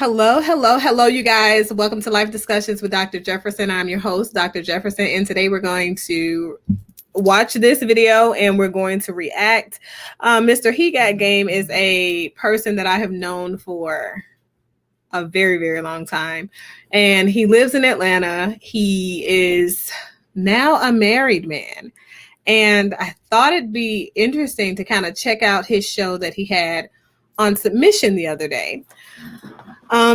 Hello, you guys. Welcome to Life Discussions with Dr. Jefferson. I'm your host, Dr. Jefferson, and today we're going to watch this video and we're going to react. Mr. He Got Game is a person that I have known for a very, very long time, and he lives in Atlanta. He is now a married man, and I thought it'd be interesting to kind of check out his show that he had on Submission the other day.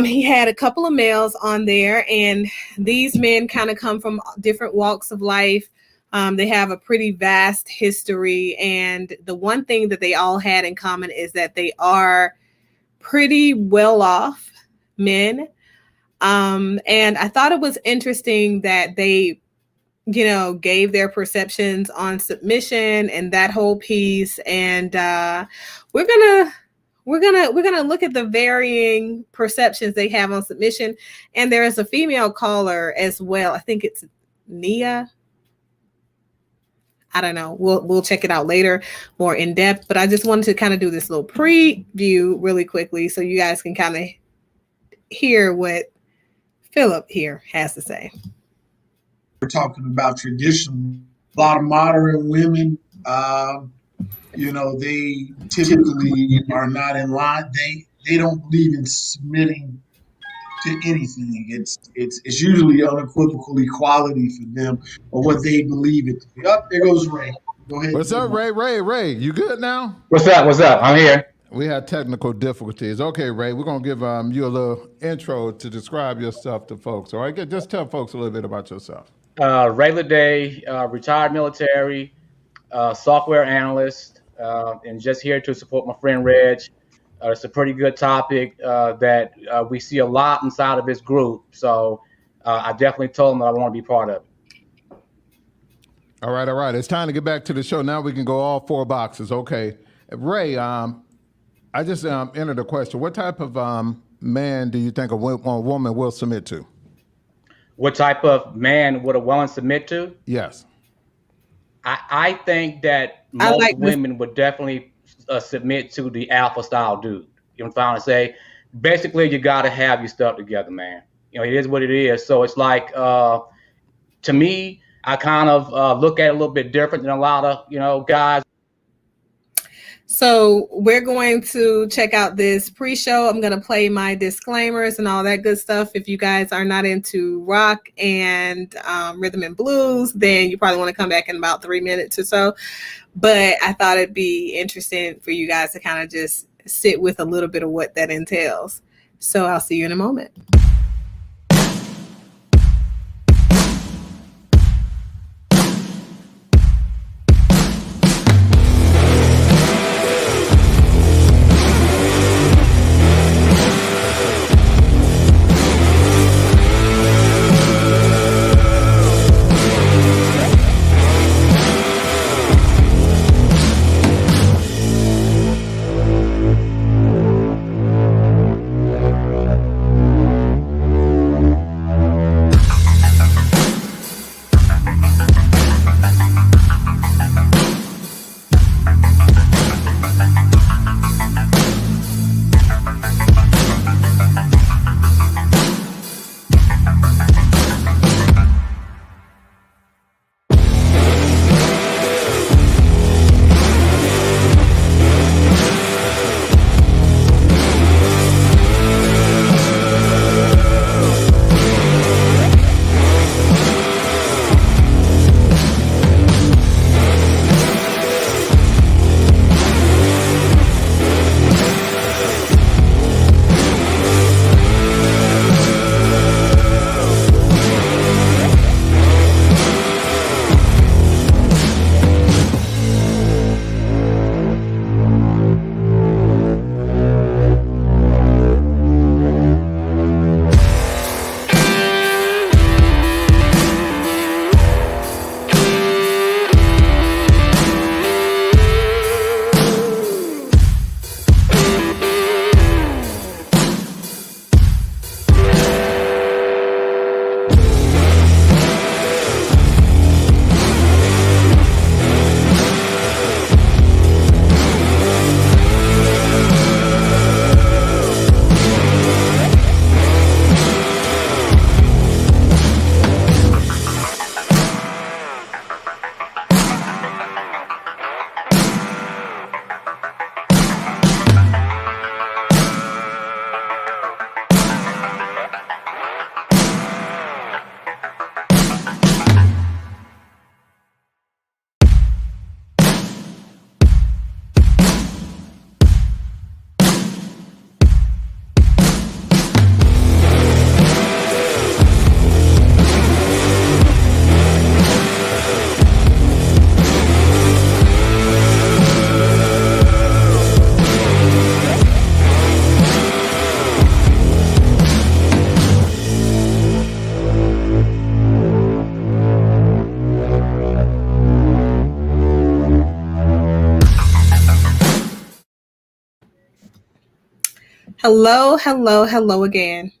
He had a couple of males on there, and these men kind of come from different walks of life. They have a pretty vast history, and the one thing that they all had in common is that they are pretty well off men. And I thought it was interesting that they, gave their perceptions on submission and that whole piece. And we're gonna look at the varying perceptions they have on submission. And there is a female caller as well. I think it's Nia. I don't know. We'll check it out later, more in depth. But I just wanted to kind of do this little preview really quickly so you guys can kind of hear what Philip here has to say. We're talking about traditional. A lot of modern women, they typically are not in line. They don't believe in submitting to anything. It's usually unequivocal equality for them or what they believe it to be. Oh, there goes Ray. Go ahead. What's up, Ray? Ray, you good now? What's up? I'm here. We had technical difficulties. Okay, Ray, we're going to give you a little intro to describe yourself to folks. All right, just tell folks a little bit about yourself. Regular day, retired military, software analyst, and just here to support my friend Reg. It's a pretty good topic that we see a lot inside of this group. So I definitely told him that I want to be part of it. All right. It's time to get back to the show. Now we can go all four boxes. Okay. Ray, I just entered a question. What type of man do you think a woman will submit to? What type of man would a woman submit to? Yes. I think that most women would definitely submit to the alpha style dude. You know what I'm trying to say? Basically, you got to have your stuff together, man. It is what it is. So it's like, to me, I kind of look at it a little bit different than a lot of, guys. So we're going to check out this pre-show. I'm going to play my disclaimers and all that good stuff. If you guys are not into rock and rhythm and blues, then you probably want to come back in about 3 minutes or so. But I thought it'd be interesting for you guys to kind of just sit with a little bit of what that entails. So I'll see you in a moment. Hello again.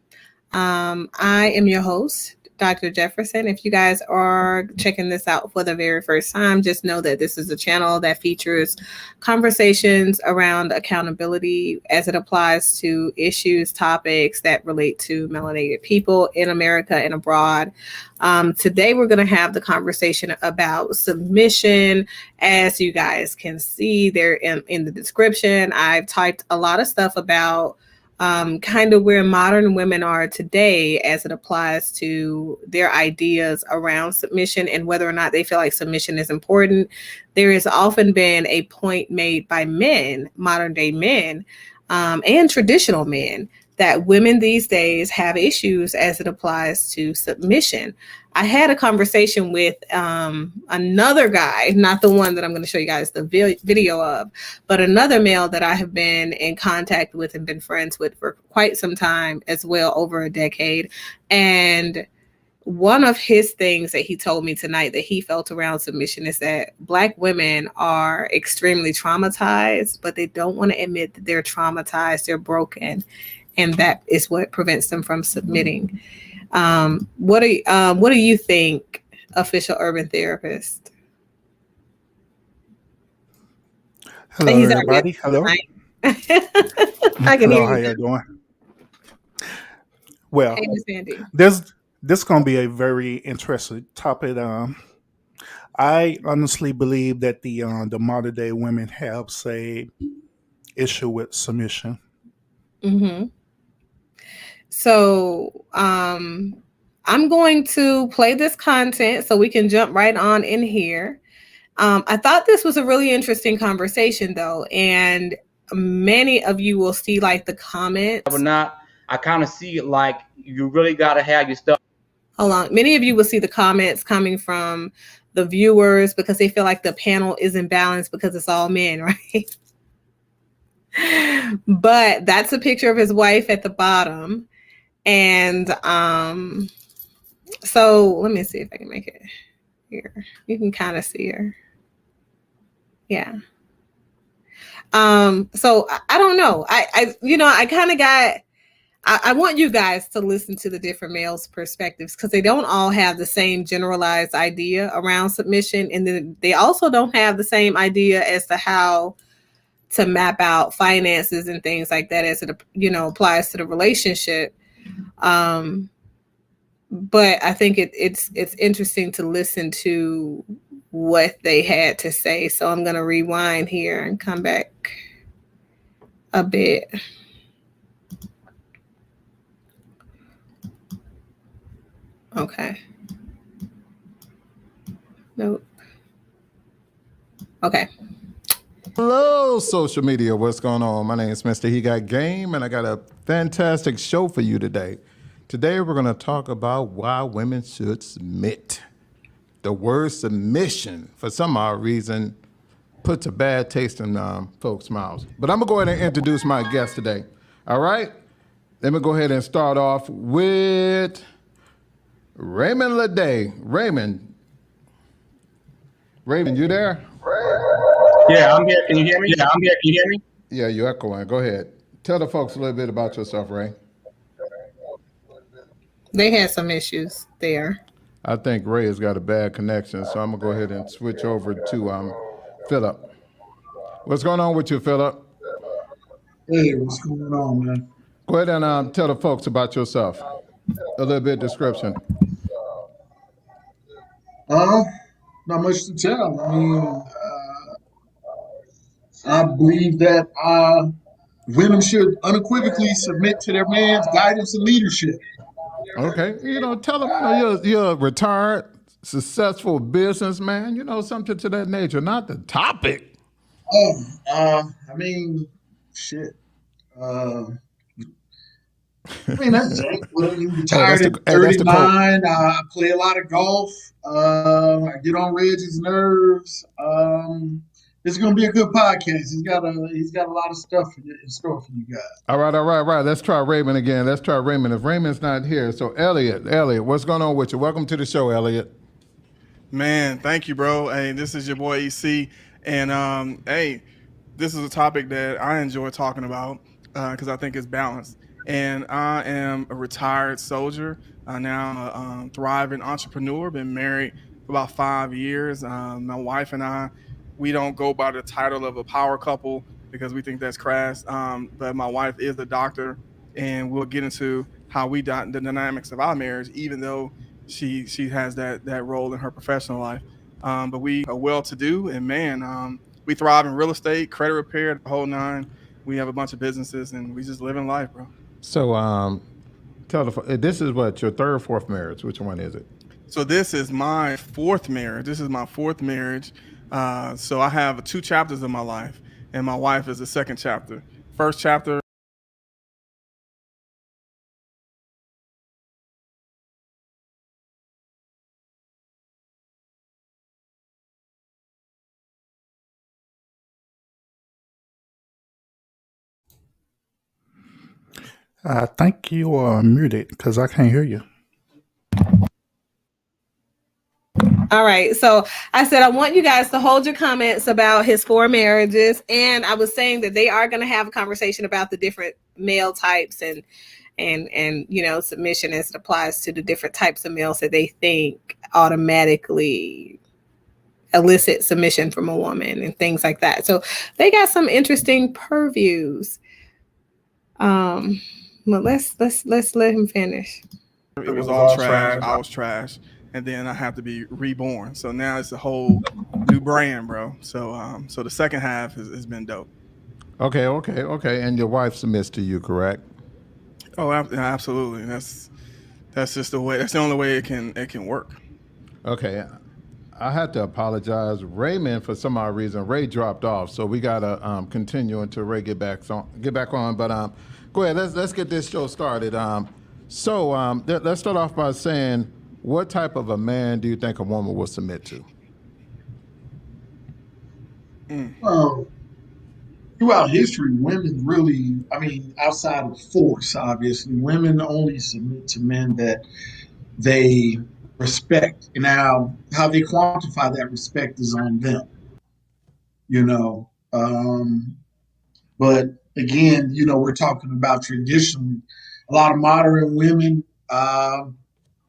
I am your host, Dr. Jefferson. If you guys are checking this out for the very first time, just know that this is a channel that features conversations around accountability as it applies to issues, topics that relate to melanated people in America and abroad. Today, we're going to have the conversation about submission. As you guys can see there in the description, I've typed a lot of stuff about kind of where modern women are today as it applies to their ideas around submission and whether or not they feel like submission is important. There has often been a point made by men, modern day men, and traditional men, that women these days have issues as it applies to submission. I had a conversation with another guy, not the one that I'm going to show you guys the video of, but another male that I have been in contact with and been friends with for quite some time as well, over a decade. And one of his things that he told me tonight that he felt around submission is that Black women are extremely traumatized, but they don't want to admit that they're traumatized, they're broken. And that is what prevents them from submitting. What do you think, official urban therapist? Hello, everybody. Hello. I can Hello, hear how you. you doing? Well, Hey, Miss Sandy. this gonna be a very interesting topic. I honestly believe that the modern day women have say issue with submission. Mm-hmm. So I'm going to play this content so we can jump right on in here. I thought this was a really interesting conversation, though, and many of you will see like the comments. But not, I kind of see it like you really got to have your stuff. Hold on. Many of you will see the comments coming from the viewers because they feel like the panel is imbalanced because it's all men, right? But that's a picture of his wife at the bottom. And so let me see if I can make it here. You can kind of see her. Yeah. So I don't know. I kind of got, I want you guys to listen to the different males' perspectives because they don't all have the same generalized idea around submission. And then they also don't have the same idea as to how to map out finances and things like that as it, applies to the relationship. But I think it's interesting to listen to what they had to say. So I'm going to rewind here and come back a bit. Okay. Nope. Okay. Hello, social media. What's going on? My name is Mr. He Got Game, and I got a fantastic show for you today. Today, we're going to talk about why women should submit. The word submission, for some odd reason, puts a bad taste in folks' mouths. But I'm going to go ahead and introduce my guest today. All right? Let me go ahead and start off with Raymond Leday. Raymond, you there? Yeah, I'm here. Can you hear me? Yeah, you're echoing. Go ahead. Tell the folks a little bit about yourself, Ray. They had some issues there. I think Ray has got a bad connection, so I'm going to go ahead and switch over to Philip. What's going on with you, Philip? Hey, what's going on, man? Go ahead and tell the folks about yourself. A little bit description. Not much to tell. I mean, I believe that women should unequivocally submit to their man's guidance and leadership. Okay, tell them you're a retired, successful businessman. Something to that nature. Not the topic. I mean, shit. That's Jake. Retired at 39. I play a lot of golf. I get on Reggie's nerves. This is gonna be a good podcast. He's got a lot of stuff in store for you guys. All right. Let's try Raymond again. If Raymond's not here, so Elliot, what's going on with you? Welcome to the show, Elliot. Man, thank you, bro. Hey, this is your boy EC, and hey, this is a topic that I enjoy talking about. because I think it's balanced. And I am a retired soldier. Now I'm a thriving entrepreneur. Been married for about 5 years. My wife and I, we don't go by the title of a power couple because we think that's crass. But my wife is a doctor, and we'll get into how the dynamics of our marriage, even though she has that role in her professional life. But we are well to do, and man, we thrive in real estate, credit repair, the whole nine. We have a bunch of businesses, and we just living life, bro. So, this is what, your third, fourth marriage? Which one is it? So this is my fourth marriage. So I have 2 chapters of my life, and my wife is the second chapter. First chapter. I think you are muted because I can't hear you. All right. So I said, I want you guys to hold your comments about his 4 marriages. And I was saying that they are going to have a conversation about the different male types and submission as it applies to the different types of males that they think automatically elicit submission from a woman and things like that. So they got some interesting purviews. But let's let him finish. It was all trash. I was trash, and then I have to be reborn. So now it's a whole new brand, bro. So so the second half has been dope. Okay. And your wife submits to you, correct? Oh, absolutely. That's just the way. That's the only way it can work. Okay. I had to apologize. Raymond, for some odd reason, Ray dropped off, so we gotta continue until Ray get back on. But go ahead. Let's get this show started. Let's start off by saying, what type of a man do you think a woman will submit to? Well, throughout history, women really, outside of force, obviously, women only submit to men that they respect. Now, how they quantify that respect is on them, you know. But again, we're talking about traditionally. A lot of modern women,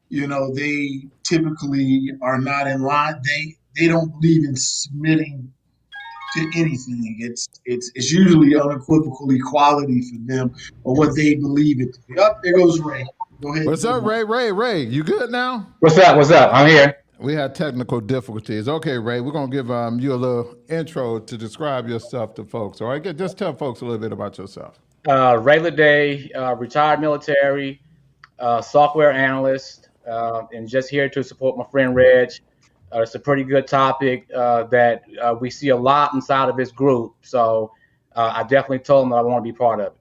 they typically are not in line. They don't believe in submitting to anything. It's usually unequivocal equality for them or what they believe it to be. Oh, there goes Ray. Go ahead. What's up, Ray? Ray, you good now? What's up? I'm here. We had technical difficulties. Okay, Ray, we're gonna give you a little intro to describe yourself to folks. All right, just tell folks a little bit about yourself. Regular day, retired military, software analyst, and just here to support my friend Reg. It's a pretty good topic that we see a lot inside of this group. So I definitely told him that I want to be part of it.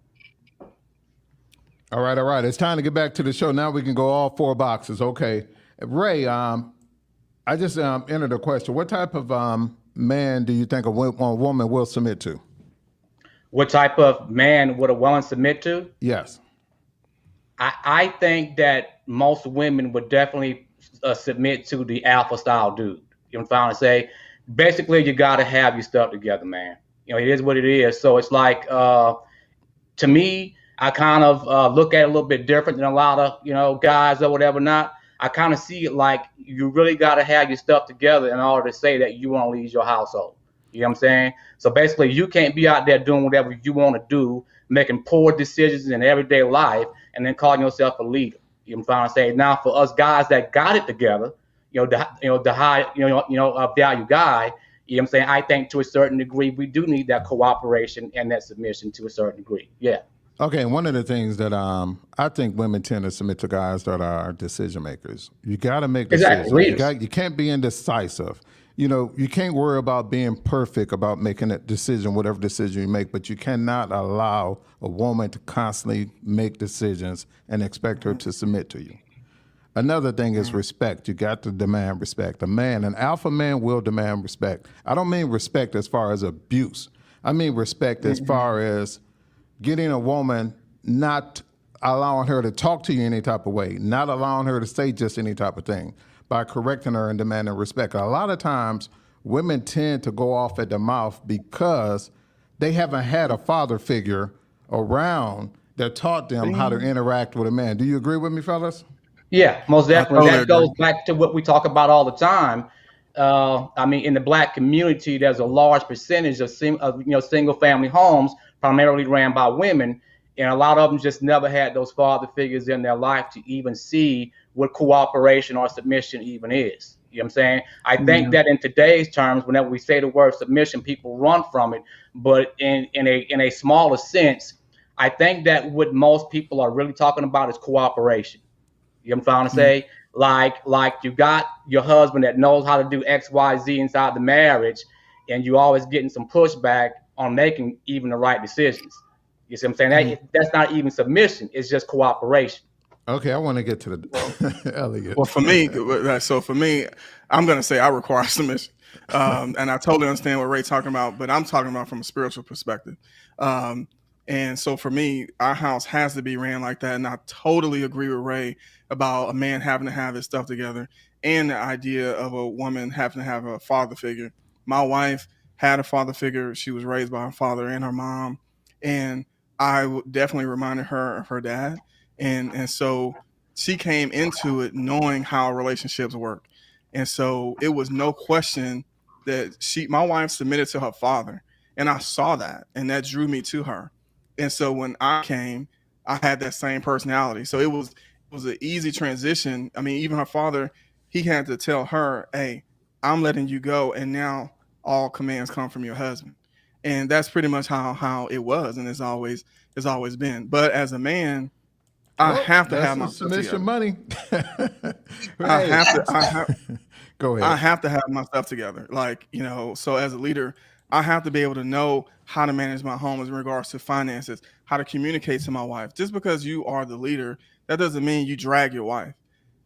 All right. It's time to get back to the show. Now we can go all 4 boxes. Okay. Ray, I just entered a question. What type of man do you think a woman will submit to? What type of man would a woman submit to? Yes. I think that most women would definitely submit to the alpha style dude. You know what I'm trying to say? Basically, you got to have your stuff together, man. It is what it is. So it's like, to me, I kind of look at it a little bit different than a lot of, guys or whatever not. I kind of see it like you really got to have your stuff together in order to say that you want to lead your household. You know what I'm saying? So basically, you can't be out there doing whatever you want to do, making poor decisions in everyday life, and then calling yourself a leader. You know what I'm trying to say? Now, for us guys that got it together, the high, value guy, you know what I'm saying? I think to a certain degree, we do need that cooperation and that submission to a certain degree. Yeah. Okay, one of the things that I think women tend to submit to guys that are decision makers. You got to make decisions. Exactly. You can't be indecisive. You can't worry about being perfect about making a decision, whatever decision you make, but you cannot allow a woman to constantly make decisions and expect her to submit to you. Another thing is respect. You got to demand respect. An alpha man will demand respect. I don't mean respect as far as abuse. I mean respect as far as getting a woman, not allowing her to talk to you any type of way, not allowing her to say just any type of thing, by correcting her and demanding respect. A lot of times, women tend to go off at the mouth because they haven't had a father figure around that taught them how to interact with a man. Do you agree with me, fellas? Yeah, most definitely. totally That goes agree. back to what we talk about all the time. I mean, in the Black community, there's a large percentage of single family homes primarily ran by women, and a lot of them just never had those father figures in their life to even see what cooperation or submission even is. You know what I'm saying? I think that in today's terms, whenever we say the word submission, people run from it. But in a smaller sense, I think that what most people are really talking about is cooperation. You know what I'm trying to say? Like you got your husband that knows how to do X, Y, Z inside the marriage, and you always getting some pushback on making even the right decisions. You see what I'm saying? That's not even submission, it's just cooperation. Okay, I want to get to the Elliot. Well, for me, I'm going to say I require submission. And I totally understand what Ray's talking about, but I'm talking about from a spiritual perspective. And so for me, our house has to be ran like that. And I totally agree with Ray about a man having to have his stuff together and the idea of a woman having to have a father figure. My wife had a father figure. She was raised by her father and her mom. And I definitely reminded her of her dad. And so she came into it knowing how relationships work. And so it was no question that my wife submitted to her father. And I saw that, and that drew me to her. And so when I came, I had that same personality. So it was an easy transition. I mean, even her father, he had to tell her, hey, I'm letting you go. And now all commands come from your husband. And that's pretty much how it was. And it's always been. But as a man, I have to have my submission money. Go ahead. I have to have my stuff together. So as a leader, I have to be able to know how to manage my home in regards to finances, how to communicate to my wife. Just because you are the leader, that doesn't mean you drag your wife.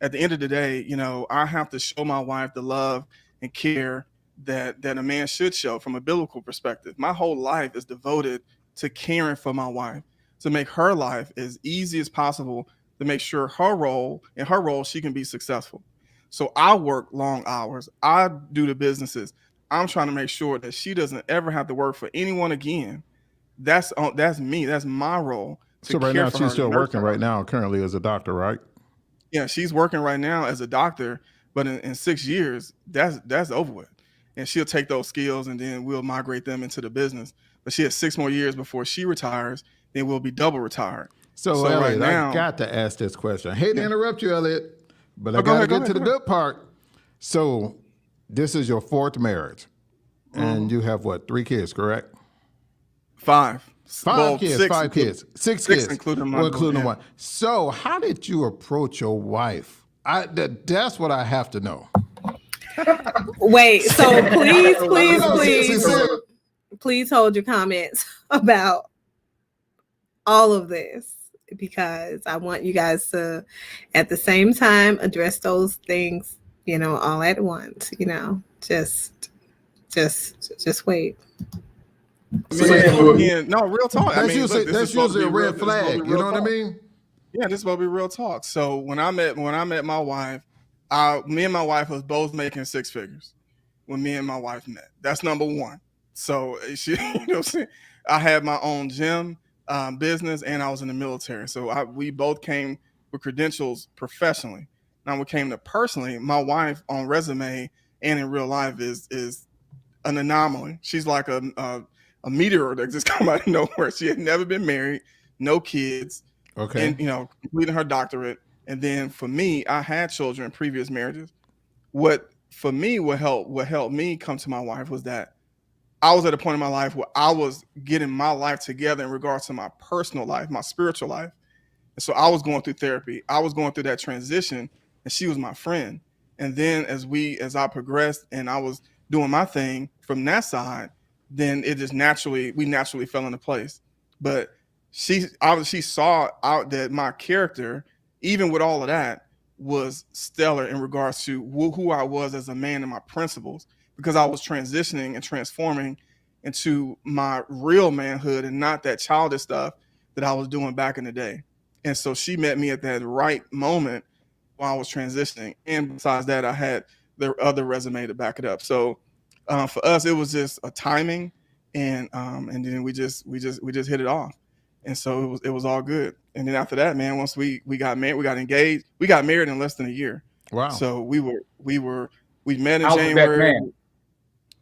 At the end of the day, I have to show my wife the love and care that a man should show from a biblical perspective. My whole life is devoted to caring for my wife, to make her life as easy as possible, to make sure in her role, she can be successful. So I work long hours. I do the businesses. I'm trying to make sure that she doesn't ever have to work for anyone again. That's me. That's my role. So right now she's still working right now currently as a doctor, right? Yeah, she's working right now as a doctor, but in 6 years, that's over with. And she'll take those skills and then we'll migrate them into the business. But she has 6 more years before she retires, then we'll be double retired. So Elliot, right now, I got to ask this question. I hate to interrupt you, Elliot, but I got to get to the good part. So this is your 4th marriage, and you have what, 3 kids, correct? 5. 5 kids, 6 5 kids, 6 kids, including one. So how did you approach your wife? That's what I have to know. Wait, so please hold your comments about all of this, because I want you guys to, at the same time, address those things, all at once. Just wait. No, real talk. That's usually a red flag. You know what I mean? Yeah, this is supposed to be real talk. So when I met my wife, me and my wife was both making 6 figures when me and my wife met. That's number one. So she, I had my own gym business, and I was in the military. So we both came with credentials professionally. Now, when it came to personally, my wife on resume and in real life is an anomaly. She's like a meteor that just come out of nowhere. She had never been married, no kids, and completing her doctorate. And then for me, I had children in previous marriages. What helped me come to my wife was that I was at a point in my life where I was getting my life together in regards to my personal life, my spiritual life. And so I was going through therapy. I was going through that transition, and she was my friend. And then as I progressed and I was doing my thing from that side, then we naturally fell into place. But she saw out that my character, even with all of that, was stellar in regards to who I was as a man and my principles, because I was transitioning and transforming into my real manhood and not that childish stuff that I was doing back in the day. And so she met me at that right moment while I was transitioning. And besides that, I had the other resume to back it up. So for us, it was just a timing, and then we just hit it off. And so it was all good. And then after that, man, once we got married, we got engaged, we got married in less than a year. Wow. So we met in I was the best January. man.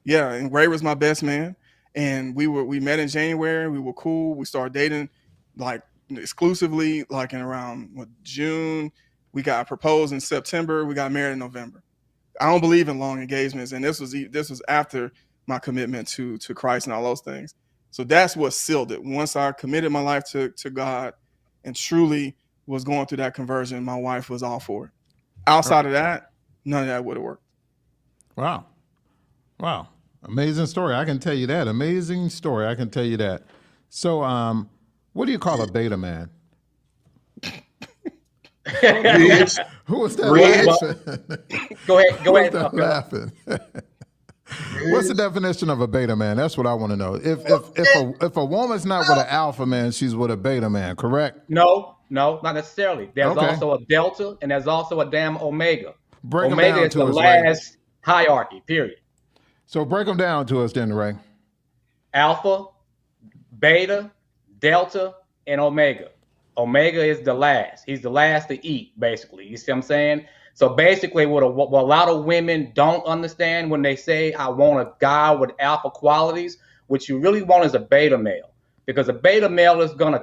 Yeah, and Ray was my best man. And we met in January. We were cool. We started dating like exclusively like in around June. We got proposed in September. We got married in November. I don't believe in long engagements, and this was after my commitment to Christ and all those things. So that's what sealed it. Once I committed my life to God and truly was going through that conversion, my wife was all for it. Outside of that, none of that would have worked. Wow. Wow. Amazing story. I can tell you that. Amazing story. I can tell you that. So, what do you call a beta man? Who was that laughing? Go ahead. Who was that laughing? What's the definition of a beta man? That's what I want to know. If a woman's not with an alpha man, she's with a beta man, correct? No, not necessarily. There's also a delta and there's also a damn omega. Omega is the last hierarchy, period. So break them down to us then, Ray. Alpha, beta, delta, and omega. Omega is the last. He's the last to eat, basically. You see what I'm saying? So basically, what a lot of women don't understand when they say, I want a guy with alpha qualities, what you really want is a beta male. Because a beta male is gonna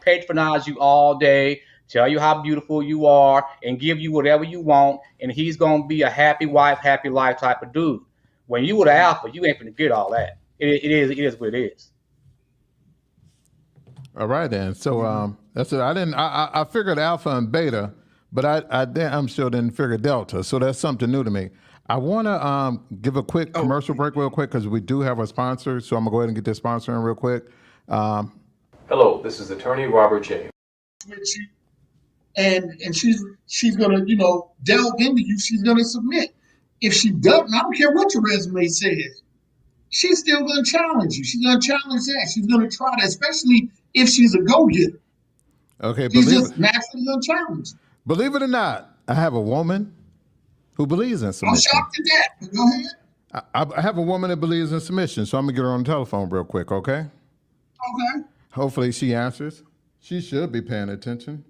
patronize you all day, tell you how beautiful you are, and give you whatever you want, and he's gonna be a happy wife, happy life type of dude. When you with an alpha, you ain't gonna get all that. It is what it is. All right then. So that's it. I figured alpha and beta, but I'm sure didn't figure delta. So that's something new to me. I want to give a quick commercial break real quick because we do have a sponsor. So I'm gonna go ahead and get this sponsor in real quick. Hello, this is attorney Robert J. And she's gonna delve into you. She's gonna submit. If she doesn't, I don't care what your resume says. She's still gonna challenge you. She's gonna challenge that. She's gonna try that, especially if she's a go-getter. Okay, she's just naturally gonna challenge. Believe it or not, I have a woman who believes in submission. I'm shocked at that. But go ahead. I have a woman that believes in submission, so I'm gonna get her on the telephone real quick, okay? Okay. Hopefully she answers. She should be paying attention.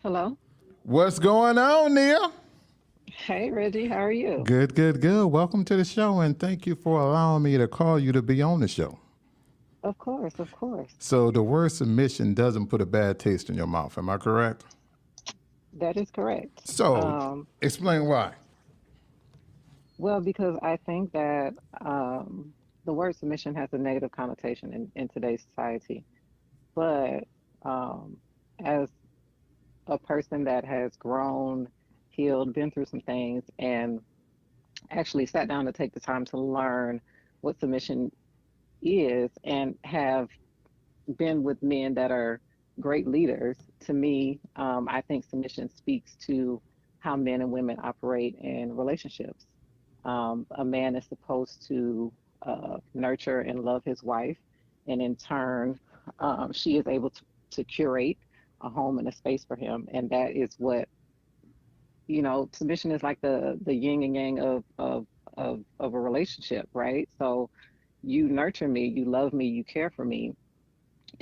Hello. What's going on, Nia? Hey, Reggie. How are you? Good. Welcome to the show, and thank you for allowing me to call you to be on the show. Of course. So the word submission doesn't put a bad taste in your mouth. Am I correct? That is correct. So explain why. Well, because I think that the word submission has a negative connotation in today's society. But as a person that has grown, healed, been through some things, and actually sat down to take the time to learn what submission is and have been with men that are great leaders, to me, I think submission speaks to how men and women operate in relationships. A man is supposed to nurture and love his wife, and in turn, she is able to curate a home and a space for him. And that is what, submission is like the yin and yang of a relationship, right? So you nurture me, you love me, you care for me.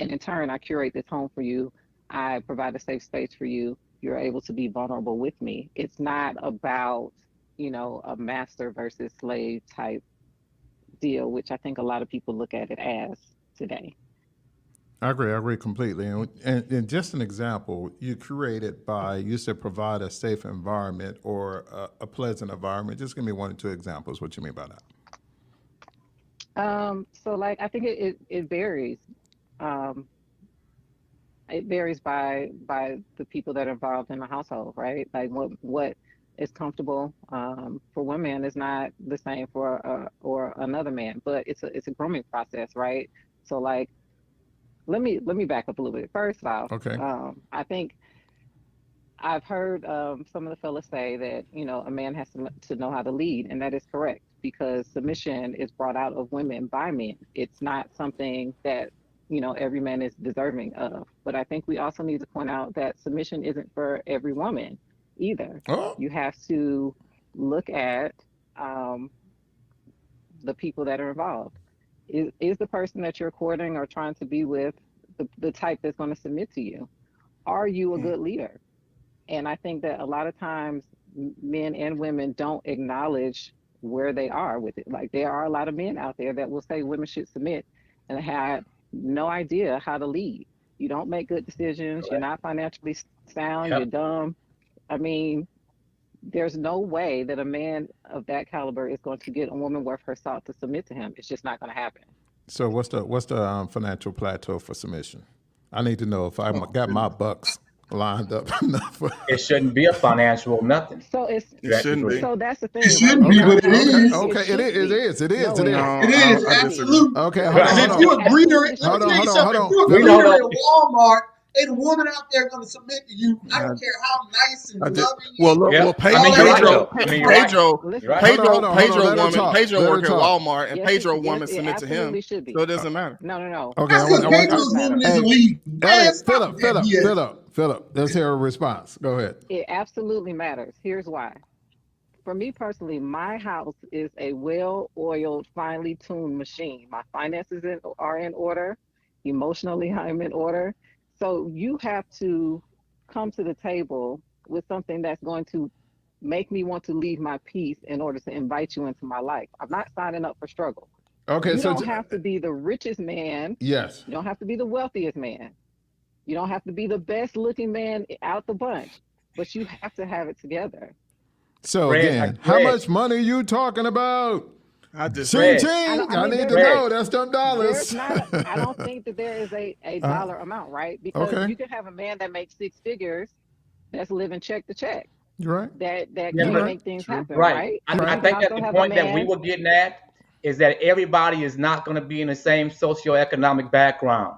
And in turn, I curate this home for you. I provide a safe space for you. You're able to be vulnerable with me. It's not about, a master versus slave type deal, which I think a lot of people look at it as today. I agree completely. And just an example, you said provide a safe environment or a pleasant environment. Just give me 1 or 2 examples. What you mean by that? So like, I think it varies. It varies by the people that are involved in the household, right? Like what is comfortable for one man is not the same for or another man, but it's a grooming process, right? So like, let me back up a little bit. First off, okay. I think I've heard some of the fellas say that, a man has to know how to lead, and that is correct, because submission is brought out of women by men. It's not something that, every man is deserving of. But I think we also need to point out that submission isn't for every woman either. Oh. You have to look at the people that are involved. Is the person that you're courting or trying to be with the type that's going to submit to you? Are you a good leader? And I think that a lot of times men and women don't acknowledge where they are with it. Like, there are a lot of men out there that will say women should submit and have no idea how to lead. You don't make good decisions. You're not financially sound. You're dumb. I mean, there's no way that a man of that caliber is going to get a woman worth her salt to submit to him. It's just not going to happen. So what's the financial plateau for submission? I need to know if I got my bucks lined up enough. It shouldn't be a financial nothing. So it shouldn't be. So that's the thing. It shouldn't be, but it is. Okay, it is. It is, absolutely. Okay, hold on. If you're a greeter, let me tell you something. If you're a greeter at Walmart, ain't a woman out there going to submit to you. I don't care how nice and loving. Well, Pedro work at Walmart, and Pedro woman submit to him, so it doesn't matter. No. Okay, that's because Pedro's woman is a lead. Philip, let's hear a response. Go ahead. It absolutely matters. Here's why. For me personally, my house is a well-oiled, finely tuned machine. My finances are in order. Emotionally, I'm in order. So you have to come to the table with something that's going to make me want to leave my peace in order to invite you into my life. I'm not signing up for struggle. Okay, you don't have to be the richest man. Yes. You don't have to be the wealthiest man. You don't have to be the best looking man out the bunch, but you have to have it together. So again, how much money are you talking about? I just I need to know. That's them dollars. I don't think that there is a dollar amount, right? Because you can have a man that makes six figures that's living check to check. You're right. That can make things happen, right? I think that the point that we were getting at is that everybody is not going to be in the same socioeconomic background.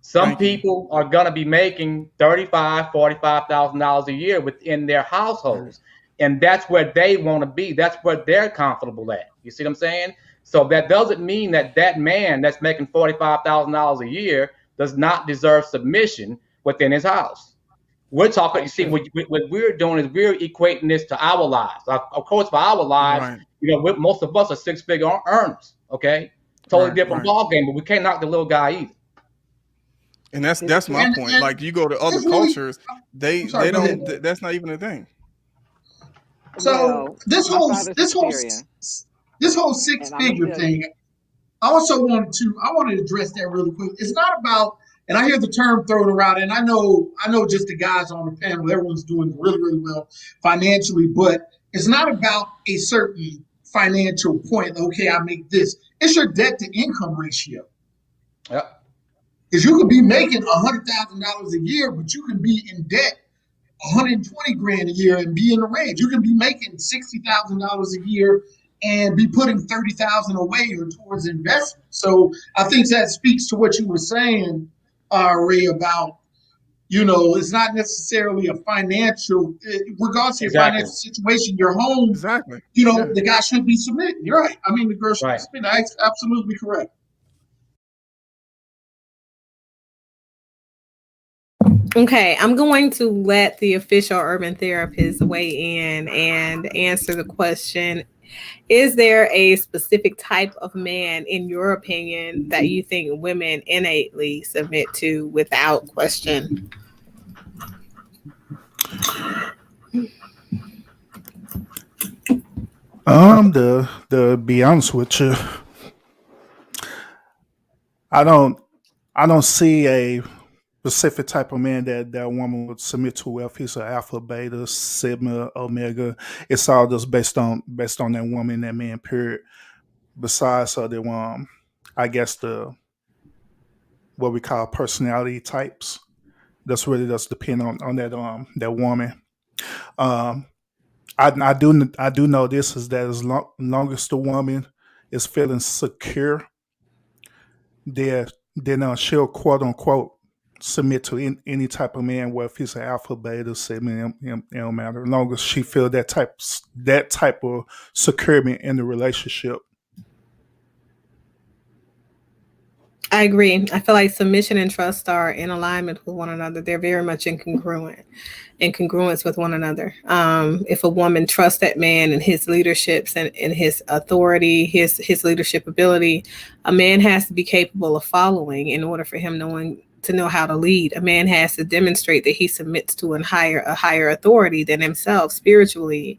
Some people are going to be making $35,000, $45,000 a year within their households. And that's where they want to be. That's where they're comfortable at. You see what I'm saying? So that doesn't mean that that man that's making $45,000 a year does not deserve submission within his house. We're talking, you see, what we're doing is we're equating this to our lives. Of course, for our lives, most of us are six-figure earners, okay? Totally different ballgame, but we can't knock the little guy either. And that's my point. Like, you go to other cultures, they don't. That's not even a thing. So this whole six-figure thing, I want to address that really quick. It's not about, and I hear the term thrown around, and I know just the guys on the panel, everyone's doing really, really well financially, but it's not about a certain financial point. Okay, I make this. It's your debt to income ratio. Yep. Because you could be making $100,000 a year, but you can be in debt $120,000 a year and be in the range. You can be making $60,000 a year and be putting $30,000 away or towards investment. So I think that speaks to what you were saying, Ray, about, it's not necessarily a financial, regardless of your financial situation, your home, the guy should be submitting. You're right. I mean, the girl should be submitting. That's absolutely correct. Okay, I'm going to let the official urban therapist weigh in and answer the question. Is there a specific type of man, in your opinion, that you think women innately submit to without question? To be honest with you, I don't see a specific type of man that a woman would submit to. If he's an alpha, beta, sigma, omega, it's all just based on that woman, that man, period. Besides I guess what we call personality types. That's really just depend on that woman. I do know this is that as long as the woman is feeling secure, then she'll quote unquote submit to any type of man, whether if he's an alpha, beta, sigma, it don't matter. As long as she feel that type of security in the relationship. I agree. I feel like submission and trust are in alignment with one another. They're very much in congruence with one another. If a woman trusts that man and his leaderships and his authority, his leadership ability, a man has to be capable of following in order for him to know how to lead. A man has to demonstrate that he submits to a higher authority than himself spiritually,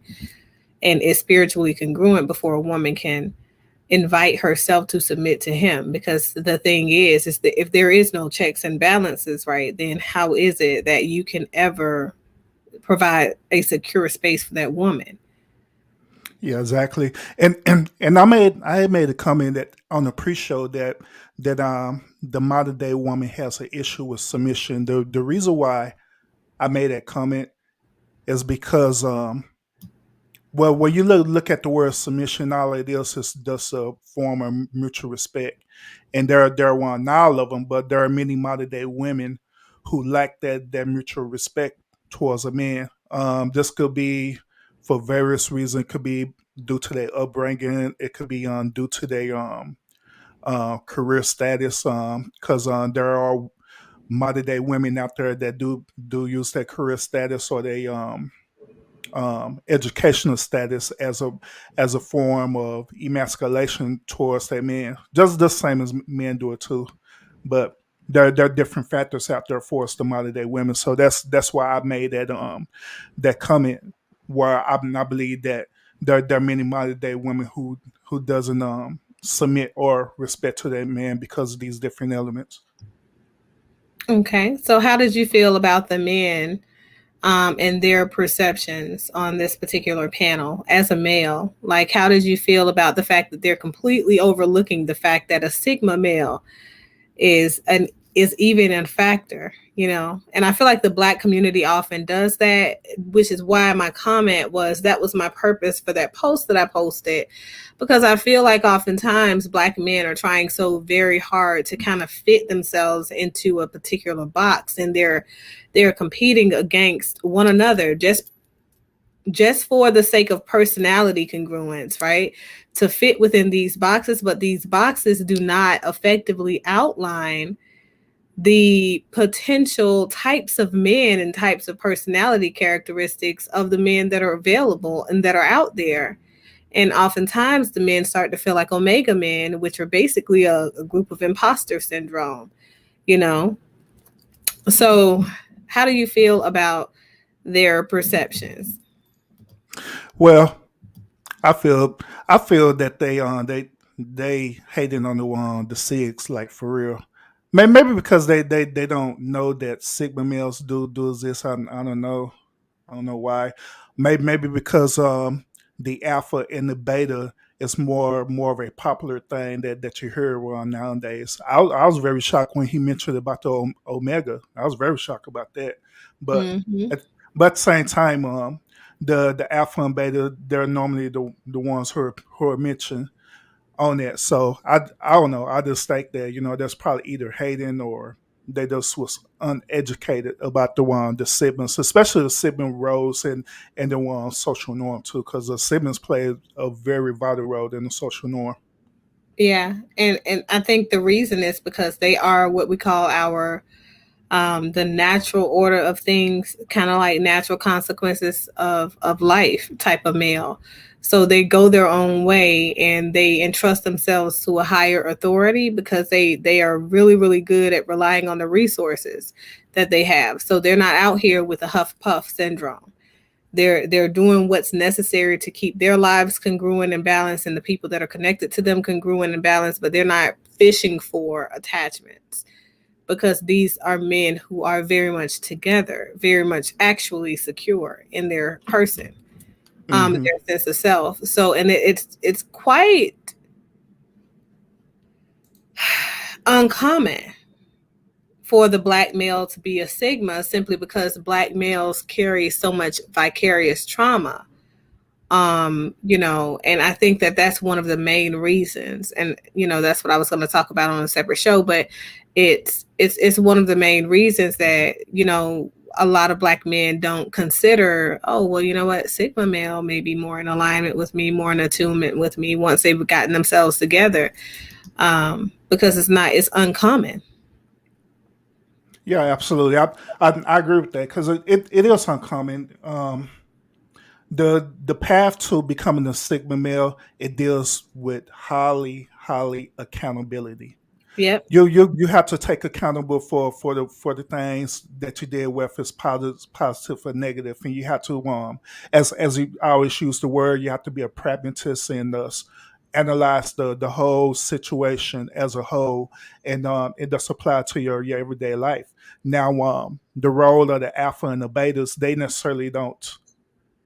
and is spiritually congruent before a woman can invite herself to submit to him. Because the thing is that if there is no checks and balances, right, then how is it that you can ever provide a secure space for that woman? Yeah, exactly. And I had made a comment that on the pre-show that the modern day woman has an issue with submission. The reason why I made that comment is because well, when you look at the word submission, all it is just a form of mutual respect, and there are not all of them, but there are many modern day women who lack that mutual respect towards a man. This could be for various reasons. It could be due to their upbringing. It could be due to their career status. Because there are modern day women out there that do use their career status or they educational status as a form of emasculation towards their men. Just the same as men do it too, but there are different factors out there for us, the modern day women. So that's why I made that comment where I believe that there are many modern day women who doesn't submit or respect to their man because of these different elements. Okay, so how did you feel about the men and their perceptions on this particular panel as a male? Like, how did you feel about the fact that they're completely overlooking the fact that a Sigma male is even a factor, you know? And I feel like the Black community often does that, which is why my comment that was my purpose for that post that I posted, because I feel like oftentimes Black men are trying so very hard to kind of fit themselves into a particular box, and they're competing against one another just for the sake of personality congruence, right? To fit within these boxes, but these boxes do not effectively outline the potential types of men and types of personality characteristics of the men that are available and that are out there. And oftentimes the men start to feel like omega men, which are basically a group of imposter syndrome, you know? So how do you feel about their perceptions? Well, I feel that they hating on the SIGs, like for real. Maybe because they don't know that Sigma males do exist. I don't know. I don't know why. Maybe because the alpha and the beta is more of a popular thing that you hear around nowadays. I was very shocked when he mentioned about the omega. I was very shocked about that. But Mm-hmm. at, but at the same time, the alpha and beta, they're normally the ones who are mentioned on that. So I don't know. I just think that that's probably either hating or they just was uneducated about the siblings, especially the sibling roles and the social norm too, because the siblings play a very vital role in the social norm. Yeah, and I think the reason is because they are what we call our the natural order of things, kind of like natural consequences of life type of male. So they go their own way and they entrust themselves to a higher authority because they are really, really good at relying on the resources that they have. So they're not out here with a huff puff syndrome. They're doing what's necessary to keep their lives congruent and balanced, and the people that are connected to them congruent and balanced, but they're not fishing for attachments, because these are men who are very much together, very much actually secure in their person, Hmm. their sense of self. So, and it's quite uncommon for the Black male to be a Sigma, simply because Black males carry so much vicarious trauma. And I think that that's one of the main reasons, and that's what I was going to talk about on a separate show, but it's one of the main reasons that a lot of Black men don't consider, oh well, you know what, Sigma male may be more in alignment with me, more in attunement with me once they've gotten themselves together. because it's uncommon. Yeah, absolutely. I agree with that because it is uncommon. The path to becoming a Sigma male, it deals with highly accountability. Yep. You have to take accountable for the things that you did, whether it's positive or negative, and you have to as you always use the word, you have to be a pragmatist and analyze the whole situation as a whole, and it does apply to your everyday life. Now, the role of the alpha and the betas, they necessarily don't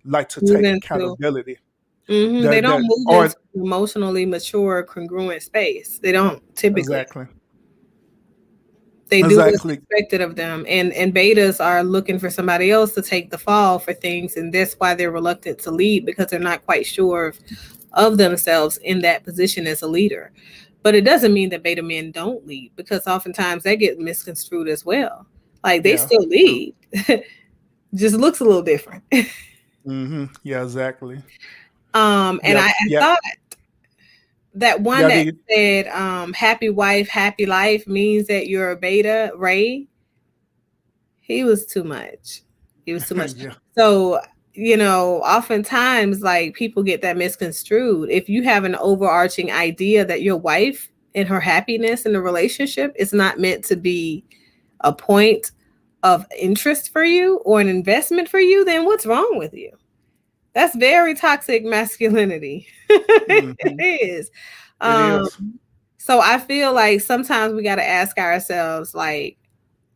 like to Move take into, accountability. they don't The move or into emotionally mature, congruent space. They don't typically. exactly, They do what's exactly. expected of them, and betas are looking for somebody else to take the fall for things, and that's why they're reluctant to lead, because they're not quite sure of themselves in that position as a leader. But it doesn't mean that beta men don't lead, because oftentimes they get misconstrued as well. Like, they Yeah, still true. lead, just looks a little different. Yeah, exactly. And Yep. I Yep. thought that one Yeah. that said, happy wife, happy life means that you're a beta, Ray, he was too much. He was too much. Yeah. So, oftentimes, like, people get that misconstrued. If you have an overarching idea that your wife and her happiness in the relationship is not meant to be a point of interest for you or an investment for you, then what's wrong with you? That's very toxic masculinity. It hmm is. It is. So I feel like sometimes we got to ask ourselves, like,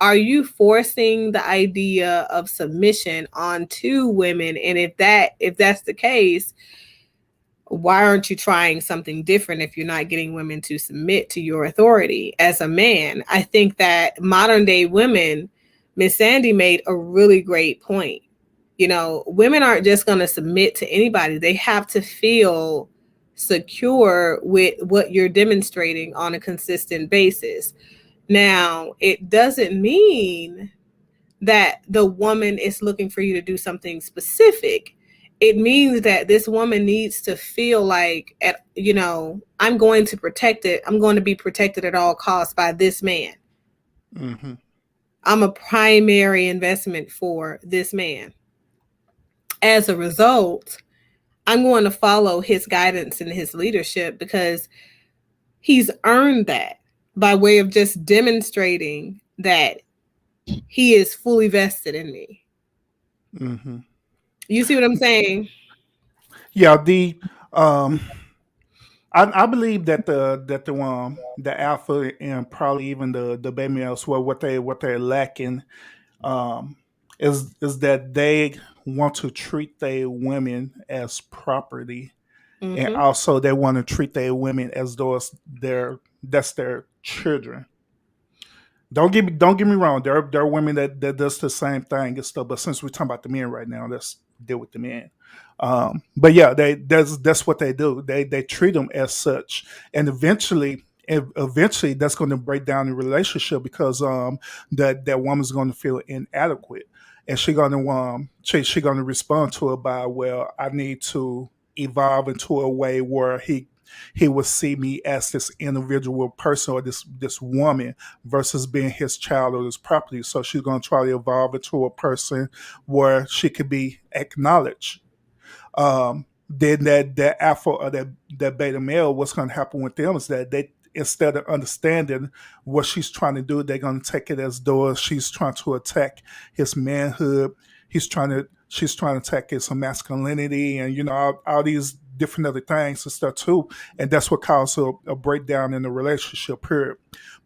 are you forcing the idea of submission onto women? And if that's the case, why aren't you trying something different if you're not getting women to submit to your authority as a man? I think that modern day women, Miss Sandy made a really great point. Women aren't just going to submit to anybody. They have to feel secure with what you're demonstrating on a consistent basis. Now, it doesn't mean that the woman is looking for you to do something specific. It means that this woman needs to feel like, I'm going to protect it. I'm going to be protected at all costs by this man. hmm I'm a primary investment for this man. As a result, I'm going to follow his guidance and his leadership because he's earned that by way of just demonstrating that he is fully vested in me. hmm You see what I'm saying? Yeah. I believe that the alpha and probably even the baby males, well, what they're lacking um, is that they want to treat their women as property, and Mm-hmm. also they want to treat their women as though that's their children. Don't get me wrong. There are women that does the same thing and stuff. But since we're talking about the men right now, let's deal with the men. But yeah, that's what they do. They treat them as such, and eventually that's going to break down the relationship because that woman's going to feel inadequate, and she going to respond to it by, well, I need to evolve into a way where he will see me as this individual person or this woman versus being his child or his property. So she's going to try to evolve into a person where she could be acknowledged. Then that alpha or that beta male, what's going to happen with them is that they, instead of understanding what she's trying to do, they're going to take it as though she's trying to attack his manhood. She's trying to attack his masculinity, and all these different other things and stuff too. And that's what causes a breakdown in the relationship period.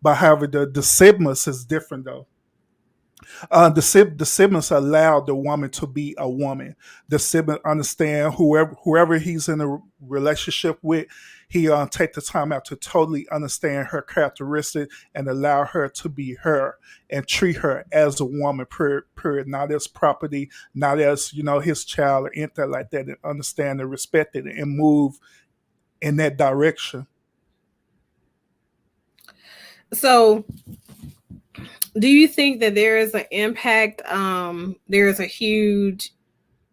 But however, the sigmas is different though. The siblings allow the woman to be a woman. The sibling understand whoever he's in a relationship with, he take the time out to totally understand her characteristic and allow her to be her and treat her as a woman. Period. Not as property, not as his child or anything like that. And understand and respect it and move in that direction. So, do you think that there is an impact? There is a huge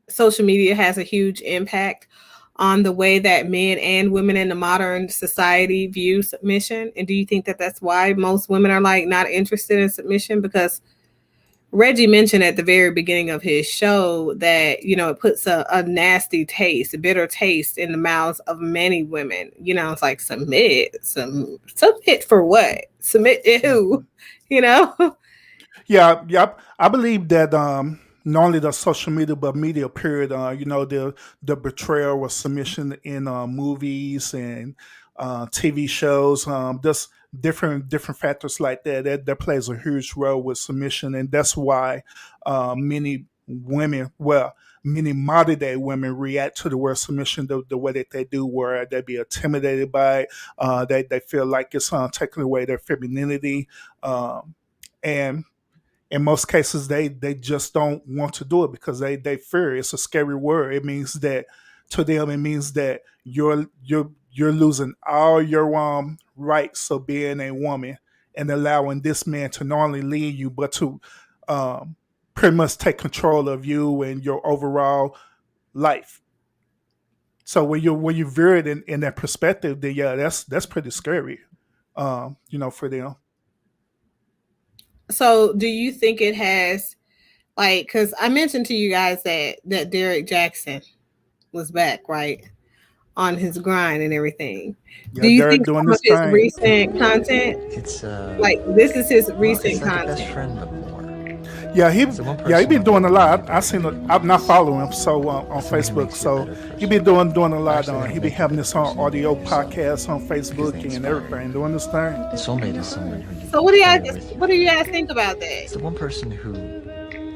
social media has a huge impact on the way that men and women in the modern society view submission? And do you think that that's why most women are like not interested in submission? Because Reggie mentioned at the very beginning of his show that, you know, it puts a nasty taste, a bitter taste in the mouths of many women. You know, it's like submit for what? Submit to who? You know? Yeah. I believe that not only the social media but media period, you know, the betrayal or submission in movies and TV shows, just different factors like that plays a huge role with submission, and that's why many women, well, many modern day women react to the word submission the way that they do, where they be intimidated by it. They feel like it's taking away their femininity, and in most cases they just don't want to do it because they fear it's a scary word. It means that to them it means that you're losing all your rights of being a woman and allowing this man to not only lead you but to pretty much take control of you and your overall life. So when you view it in that perspective, then yeah, that's pretty scary, you know, for them. So do you think it has, like, because I mentioned to you guys that Derek Jackson was back, right, on his grind and everything. Yeah, do you they're think doing some of this his thing. recent content, It's like this is his well, recent it's like a content? best friend, but more. Yeah, he So one yeah he person been doing a lot. I I seen it. I'm not following him so on Someone who Facebook. makes you a So better person. he been doing a lot. Actually, He they been make you having a this better on person audio than yourself. podcast on Because Facebook they and inspire everything, you. doing this thing. A soulmate is someone who you So what do carry y'all with you. what do you guys think about It's that? the one person who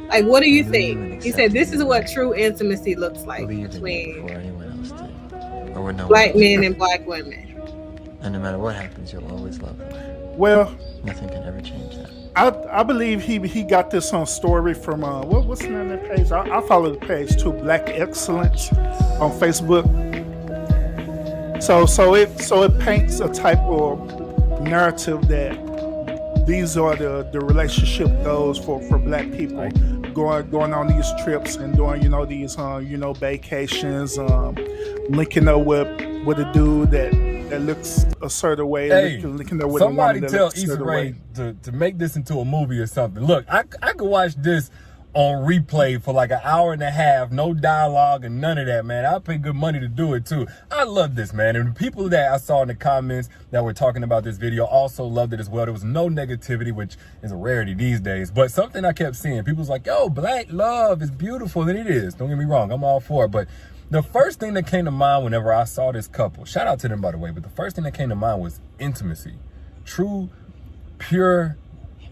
Like, what do you knew you think? and He said accepted this you is what and true intimacy looks like believed in you between before anyone else did, or when no one black else men did. and black women. And no matter what happens, you'll always love them. Well, Nothing can ever change that. I believe he got this on story from what's the name of that page? I follow the page too, Black Excellence on Facebook. So it paints a type of narrative that these are the relationship goals for black people, going on these trips and doing, you know, these vacations, linking up with a dude that looks a certain way, Hey, linking up with a somebody woman that tell looks a Issa certain Rae way. to make this into a movie or something. Look, I could watch this on replay for like an hour and a half, no dialogue and none of that, man. I'll pay good money to do it too. I love this, man. And the people that I saw in the comments that were talking about this video also loved it as well. There was no negativity, which is a rarity these days. But something I kept seeing, people was like, yo, black love is beautiful. And it is. Don't get me wrong. I'm all for it. But the first thing that came to mind whenever I saw this couple, shout out to them, by the way, but the first thing that came to mind was intimacy. True, pure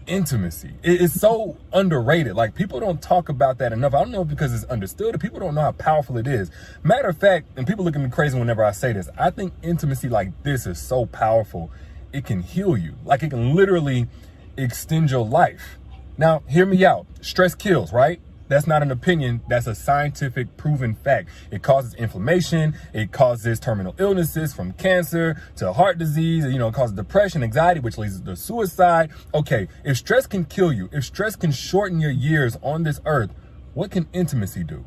intimacy. It's so underrated. Like, people don't talk about that enough. I don't know if because it's understood or people don't know how powerful it is. Matter of fact, and people look at me crazy whenever I say this, I think intimacy like this is so powerful. It can heal you. Like, it can literally extend your life. Now, hear me out. Stress kills, right? That's not an opinion. That's a scientific proven fact. It causes inflammation. It causes terminal illnesses from cancer to heart disease. You know, it causes depression, anxiety, which leads to suicide. Okay, if stress can kill you, if stress can shorten your years on this earth, what can intimacy do?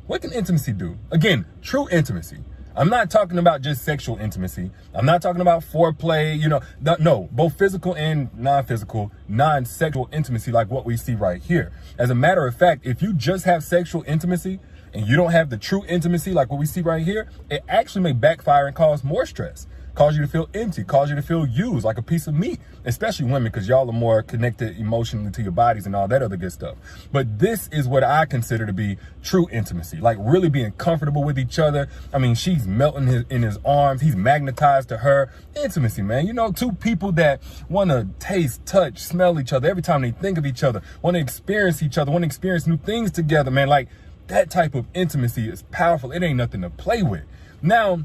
What can intimacy do? Again, true intimacy. I'm not talking about just sexual intimacy. I'm not talking about foreplay, you know, no, both physical and non-physical, non-sexual intimacy like what we see right here. As a matter of fact, if you just have sexual intimacy and you don't have the true intimacy like what we see right here, it actually may backfire and cause more stress. Cause you to feel empty, cause you to feel used like a piece of meat, especially women, because y'all are more connected emotionally to your bodies and all that other good stuff. But this is what I consider to be true intimacy, like really being comfortable with each other. I mean, she's melting in his arms. He's magnetized to her. Intimacy, man. You know, two people that want to taste, touch, smell each other every time they think of each other, want to experience each other, want to experience new things together, man. Like, that type of intimacy is powerful. It ain't nothing to play with. Now,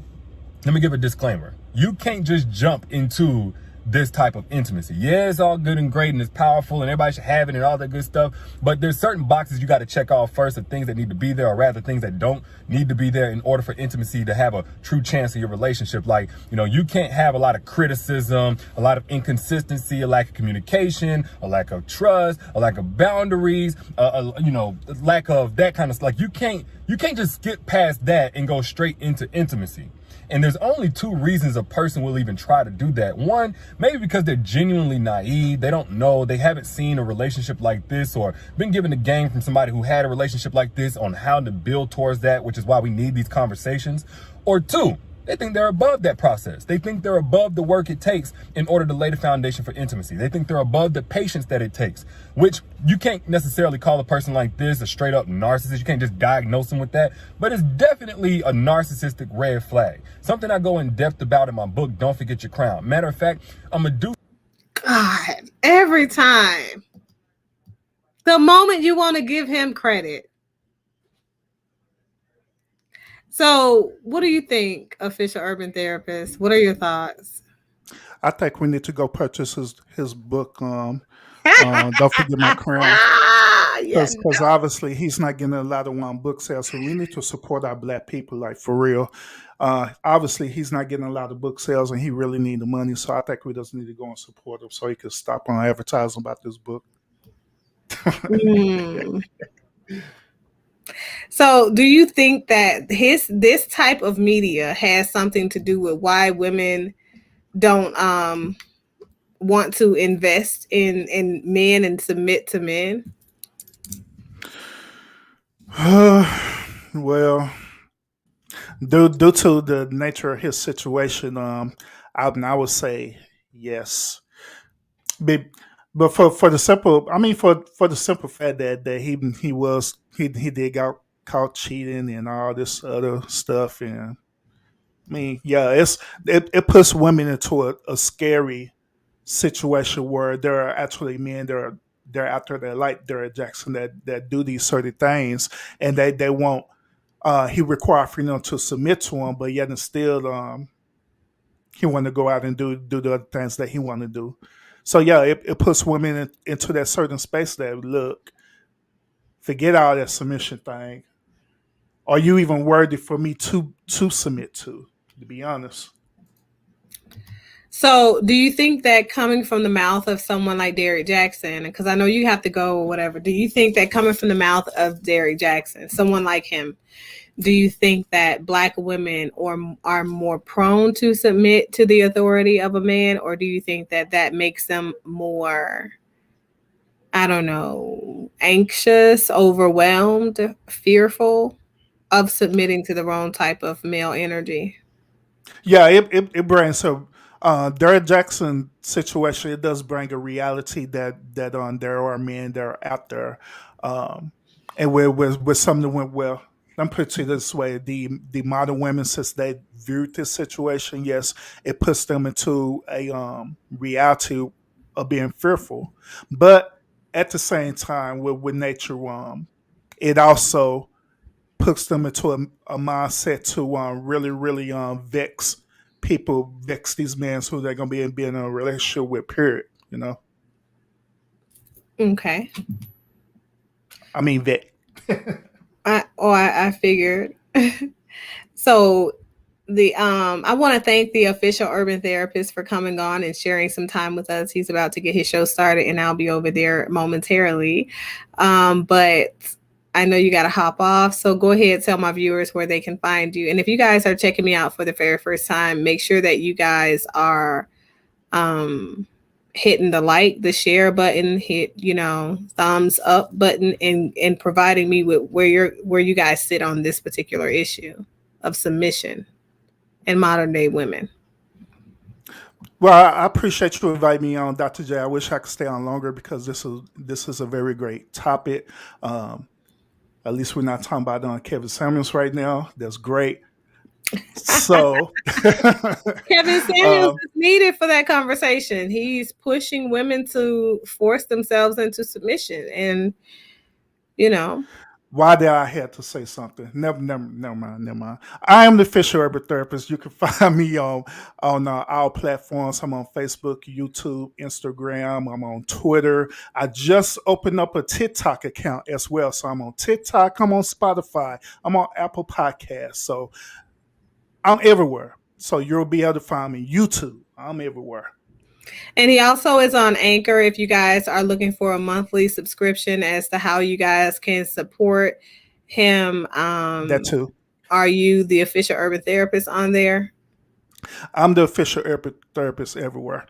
let me give a disclaimer. You can't just jump into this type of intimacy. Yeah, it's all good and great and it's powerful and everybody should have it and all that good stuff, but there's certain boxes you got to check off first of things that need to be there, or rather things that don't need to be there in order for intimacy to have a true chance in your relationship. Like, you know, you can't have a lot of criticism, a lot of inconsistency, a lack of communication, a lack of trust, a lack of boundaries, you know, lack of that kind of stuff. Like, you can't just skip past that and go straight into intimacy. And there's only two reasons a person will even try to do that. One, maybe because they're genuinely naive. They don't know. They haven't seen a relationship like this or been given a game from somebody who had a relationship like this on how to build towards that, which is why we need these conversations. Or two, they think they're above that process. They think they're above the work it takes in order to lay the foundation for intimacy. They think they're above the patience that it takes, which you can't necessarily call a person like this a straight up narcissist. You can't just diagnose them with that, but it's definitely a narcissistic red flag. Something I go in depth about in my book, Don't Forget Your Crown. Matter of fact, I'm going to do. God, every time. The moment you want to give him credit. So, what do you think, official urban therapist? What are your thoughts? I think we need to go purchase his book. Don't Forget My Crown. Because obviously he's not getting a lot of book sales, so we need to support our Black people, like, for real. Obviously he's not getting a lot of book sales, and he really need the money. So I think we just need to go and support him so he can stop on advertising about this book. So, do you think that this type of media has something to do with why women don't want to invest in men and submit to men? Well, due to the nature of his situation, I would say yes. But for the simple, for the simple fact that he did got caught cheating and all this other stuff, and I mean, yeah, it puts women into a scary situation where there are actually men that are they're after that, like Derek Jackson, that do these certain things, and they won't. He require for them to submit to him, but yet and still, he want to go out and do the other things that he want to do. So yeah, it puts women into that certain space that, look, forget all that submission thing. Are you even worthy for me to submit to be honest? So, do you think that coming from the mouth of someone like Derek Jackson, because I know you have to go or whatever, do you think that coming from the mouth of Derek Jackson, someone like him, do you think that Black women are more prone to submit to the authority of a man, or do you think that makes them more, I don't know, anxious, overwhelmed, fearful of submitting to the wrong type of male energy? Yeah, it brings Derek Jackson situation. It does bring a reality that there are men that are out there, and with some that went well. I'm put it this way: the modern women, since they viewed this situation, yes, it puts them into a reality of being fearful. But at the same time, with nature, it also puts them into a mindset to really vex people, vex these men who they're gonna be in a relationship with. Period. You know. Okay. I mean, vex. I figured. So I want to thank the official urban therapist for coming on and sharing some time with us. He's about to get his show started, and I'll be over there momentarily. But I know you got to hop off, so go ahead, tell my viewers where they can find you. And if you guys are checking me out for the very first time, make sure that you guys are hitting the share button, hit, thumbs up button, and providing me with where you guys sit on this particular issue of submission and modern day women. Well, I appreciate you inviting me on, Dr. J. I wish I could stay on longer because this is a very great topic. At least we're not talking about Kevin Samuels right now. That's great. So Kevin Samuels is needed for that conversation. He's pushing women to force themselves into submission, and Why did I have to say something? Never mind. I am the official urban therapist. You can find me on our platforms. I'm on Facebook, YouTube, Instagram. I'm on Twitter. I just opened up a TikTok account as well. So I'm on TikTok. I'm on Spotify. I'm on Apple Podcasts. So I'm everywhere. So you'll be able to find me. YouTube. I'm everywhere. And he also is on Anchor if you guys are looking for a monthly subscription as to how you guys can support him. That too. Are you the official urban therapist on there? I'm the official urban therapist everywhere.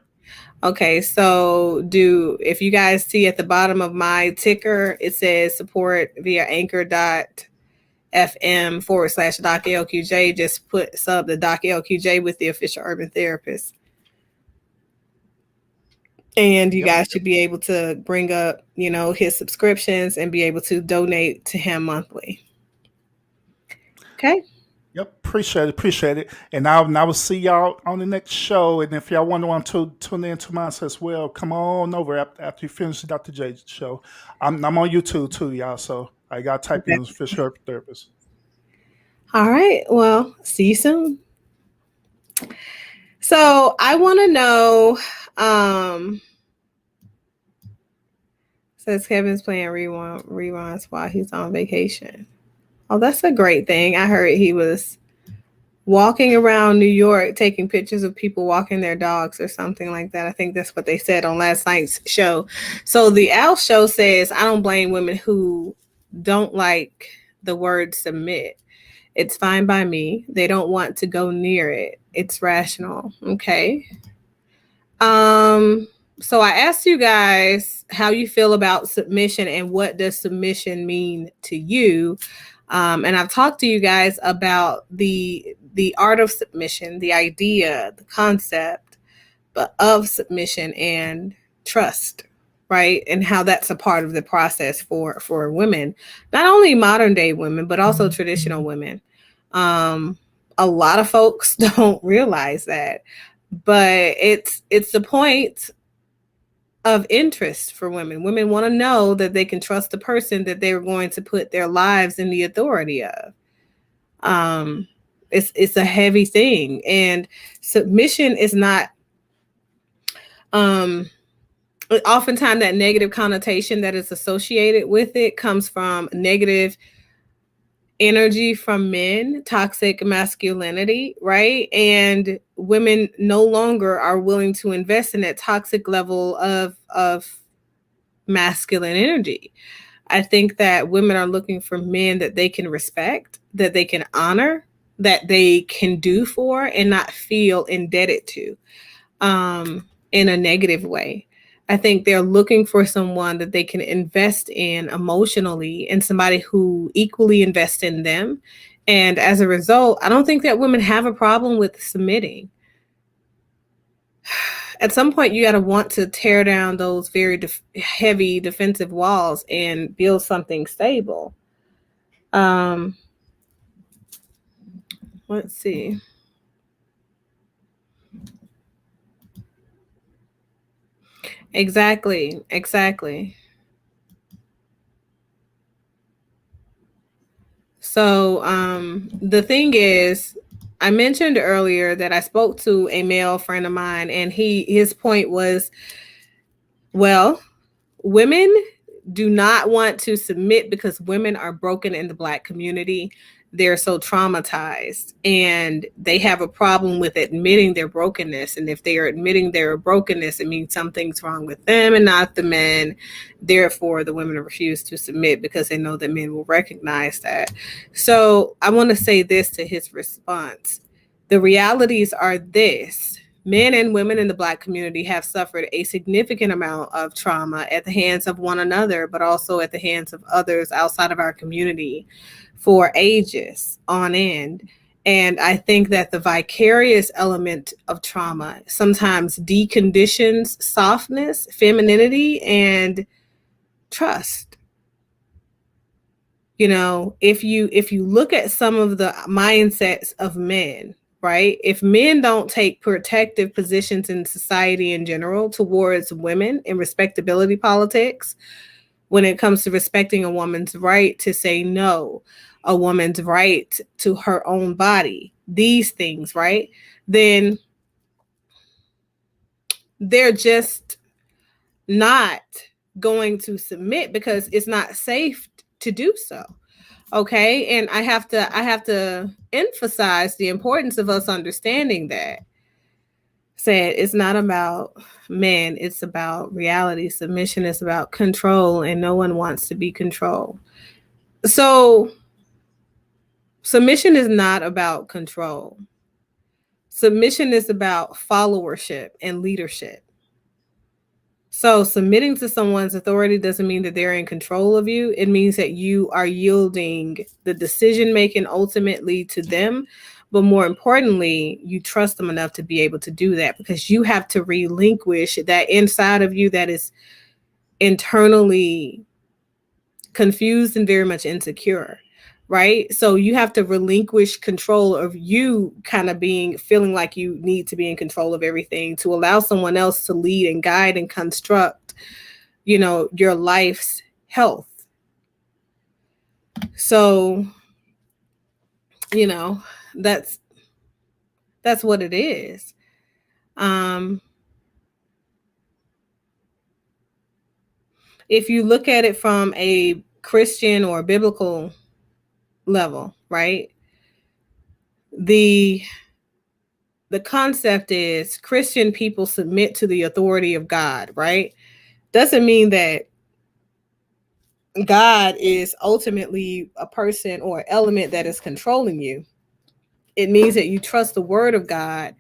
Okay, so if you guys see at the bottom of my ticker, it says support via anchor.fm/DocLQJ. Just put sub the DocLQJ with the official urban therapist. And you guys should be able to bring up, his subscriptions and be able to donate to him monthly. Okay. Yep, appreciate it. And I will see y'all on the next show. And if y'all want to tune in to mine as well, come on over after you finish the Dr. J show. I'm on YouTube too, y'all. So I got to type in official urban therapist. All right. Well, see you soon. So I want to know, says Kevin's playing reruns while he's on vacation. Oh, that's a great thing. I heard he was walking around New York taking pictures of people walking their dogs or something like that. I think that's what they said on last night's show. So the Al show says, I don't blame women who don't like the word submit. It's fine by me. They don't want to go near it. It's rational. Okay. So I asked you guys how you feel about submission and what does submission mean to you. And I've talked to you guys about the art of submission, the idea, the concept of submission and trust, right? And how that's a part of the process for women, not only modern day women, but also traditional women. A lot of folks don't realize that, but it's the point of interest for women. Women want to know that they can trust the person that they're going to put their lives in the authority of. It's a heavy thing, and submission is not. Oftentimes, that negative connotation that is associated with it comes from negative energy from men, toxic masculinity, right? And women no longer are willing to invest in that toxic level of masculine energy. I think that women are looking for men that they can respect, that they can honor, that they can do for, and not feel indebted to in a negative way. I think they're looking for someone that they can invest in emotionally and somebody who equally invests in them. And as a result, I don't think that women have a problem with submitting. At some point, you got to want to tear down those very heavy defensive walls and build something stable. Let's see. Exactly. So the thing is, I mentioned earlier that I spoke to a male friend of mine, and his point was, well, women do not want to submit because women are broken in the Black community. They're so traumatized and they have a problem with admitting their brokenness. And if they are admitting their brokenness, it means something's wrong with them and not the men. Therefore, the women refuse to submit because they know that men will recognize that. So I want to say this to his response. The realities are this. Men and women in the Black community have suffered a significant amount of trauma at the hands of one another, but also at the hands of others outside of our community for ages on end. And I think that the vicarious element of trauma sometimes deconditions softness, femininity, and trust. You know, if you look at some of the mindsets of men, right? If men don't take protective positions in society in general towards women in respectability politics, when it comes to respecting a woman's right to say no, a woman's right to her own body, these things, right? Then they're just not going to submit because it's not safe to do so. Okay? And I have to emphasize the importance of us understanding that. Said it's not about men, it's about reality. Submission is about control, and no one wants to be controlled. So submission is not about control. Submission is about followership and leadership. So submitting to someone's authority doesn't mean that they're in control of you. It means that you are yielding the decision making ultimately to them. But more importantly, you trust them enough to be able to do that, because you have to relinquish that inside of you that is internally confused and very much insecure, right? So you have to relinquish control of you kind of feeling like you need to be in control of everything to allow someone else to lead and guide and construct, your life's health. So, that's what it is. If you look at it from a Christian or biblical level, right? The concept is Christian people submit to the authority of God, right? Doesn't mean that God is ultimately a person or element that is controlling you. It means that you trust the word of God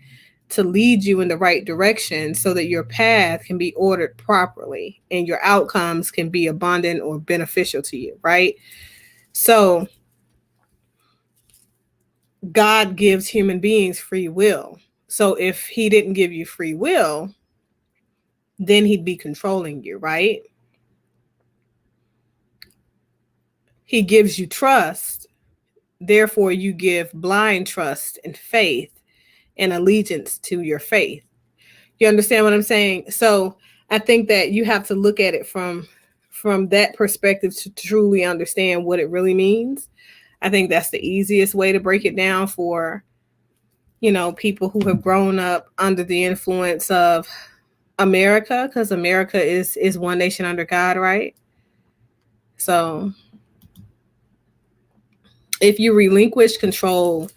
to lead you in the right direction so that your path can be ordered properly and your outcomes can be abundant or beneficial to you, right? So God gives human beings free will. So if he didn't give you free will, then he'd be controlling you, right? He gives you trust. Therefore, you give blind trust and faith and allegiance to your faith. You understand what I'm saying? So I think that you have to look at it from that perspective to truly understand what it really means. I think that's the easiest way to break it down for, people who have grown up under the influence of America, because America is one nation under God, right? So if you relinquish control,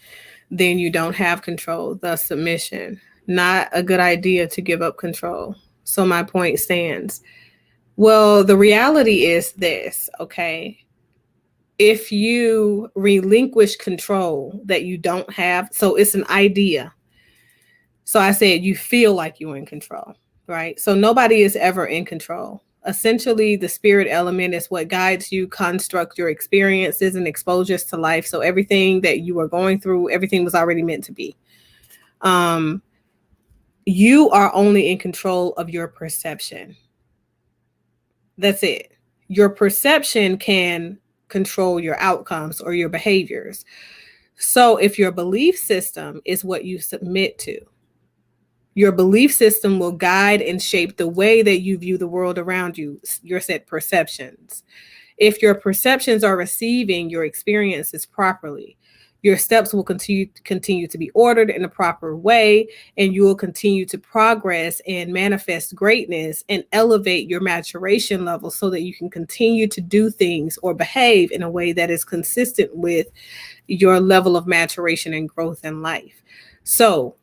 then you don't have control, thus submission. Not a good idea to give up control. So my point stands. Well, the reality is this, okay? If you relinquish control that you don't have, so it's an idea. So I said you feel like you're in control, right? So nobody is ever in control. Essentially, the spirit element is what guides you, construct your experiences and exposures to life. So everything that you are going through, everything was already meant to be. You are only in control of your perception. That's it. Your perception can control your outcomes or your behaviors. So if your belief system is what you submit to, your belief system will guide and shape the way that you view the world around you, your set perceptions. If your perceptions are receiving your experiences properly, your steps will continue to be ordered in a proper way, and you will continue to progress and manifest greatness and elevate your maturation level so that you can continue to do things or behave in a way that is consistent with your level of maturation and growth in life. So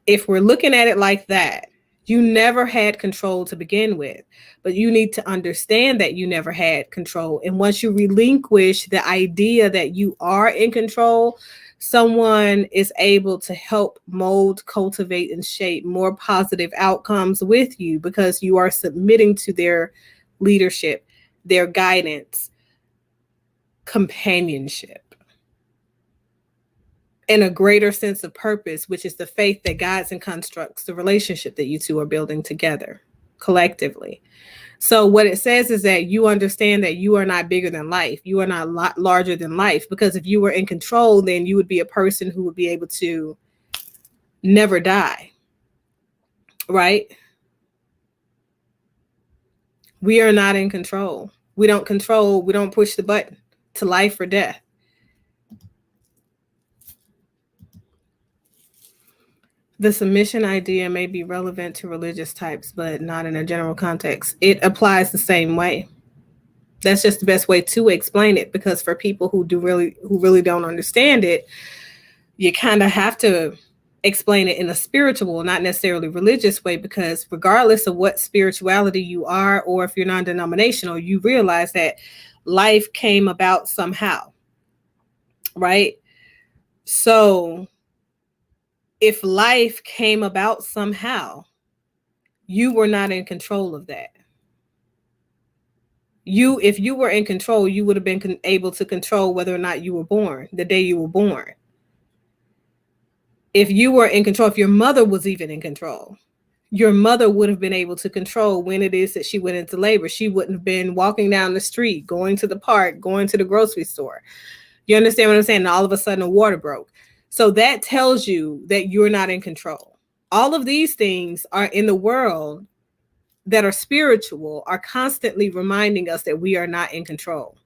if we're looking at it like that, you never had control to begin with, but you need to understand that you never had control. And once you relinquish the idea that you are in control, someone is able to help mold, cultivate, and shape more positive outcomes with you because you are submitting to their leadership, their guidance, companionship, and a greater sense of purpose, which is the faith that guides and constructs the relationship that you two are building together collectively. So what it says is that you understand that you are not bigger than life. You are not larger than life, because if you were in control, then you would be a person who would be able to never die, right? We are not in control. We don't control, we don't push the button to life or death. The submission idea may be relevant to religious types, but not in a general context. It applies the same way. That's just the best way to explain it, because for people who really don't understand it, you kind of have to explain it in a spiritual, not necessarily religious way, because regardless of what spirituality you are, or if you're non-denominational, you realize that life came about somehow, right? So if life came about somehow, you were not in control of that. If you were in control, you would have been able to control whether or not you were born, the day you were born. If you were in control, if your mother was even in control, your mother would have been able to control when it is that she went into labor. She wouldn't have been walking down the street, going to the park, going to the grocery store. You understand what I'm saying? And all of a sudden, the water broke. So that tells you that you're not in control. All of these things are in the world that are spiritual, are constantly reminding us that we are not in control.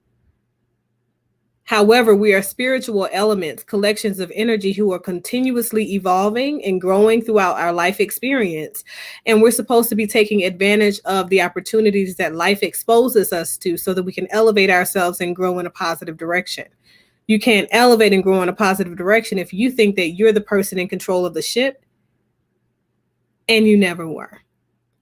However, we are spiritual elements, collections of energy who are continuously evolving and growing throughout our life experience. And we're supposed to be taking advantage of the opportunities that life exposes us to so that we can elevate ourselves and grow in a positive direction. You can't elevate and grow in a positive direction if you think that you're the person in control of the ship, and you never were.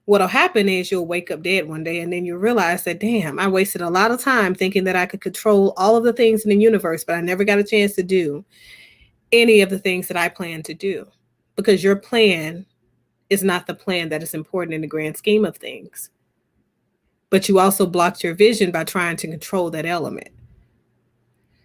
What'll happen is you'll wake up dead one day, and then you realize that, damn, I wasted a lot of time thinking that I could control all of the things in the universe, but I never got a chance to do any of the things that I plan to do, because your plan is not the plan that is important in the grand scheme of things. But you also blocked your vision by trying to control that element.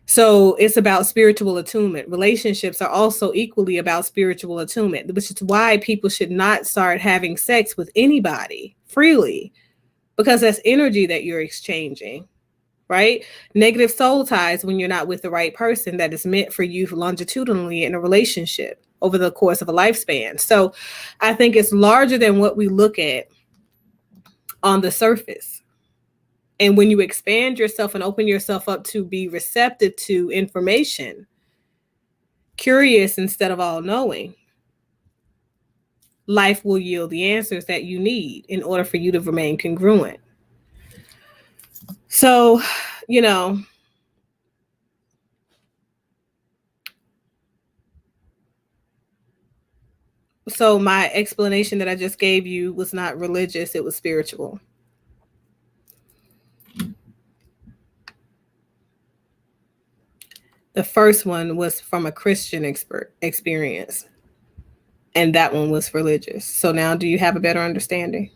So it's about spiritual attunement. Relationships are also equally about spiritual attunement, which is why people should not start having sex with anybody freely, because that's energy that you're exchanging, right? Negative soul ties when you're not with the right person that is meant for you longitudinally in a relationship over the course of a lifespan. So I think it's larger than what we look at on the surface. And when you expand yourself and open yourself up to be receptive to information, curious instead of all knowing, life will yield the answers that you need in order for you to remain congruent. So, so my explanation that I just gave you was not religious, it was spiritual. The first one was from a Christian experience, and that one was religious. So now, do you have a better understanding?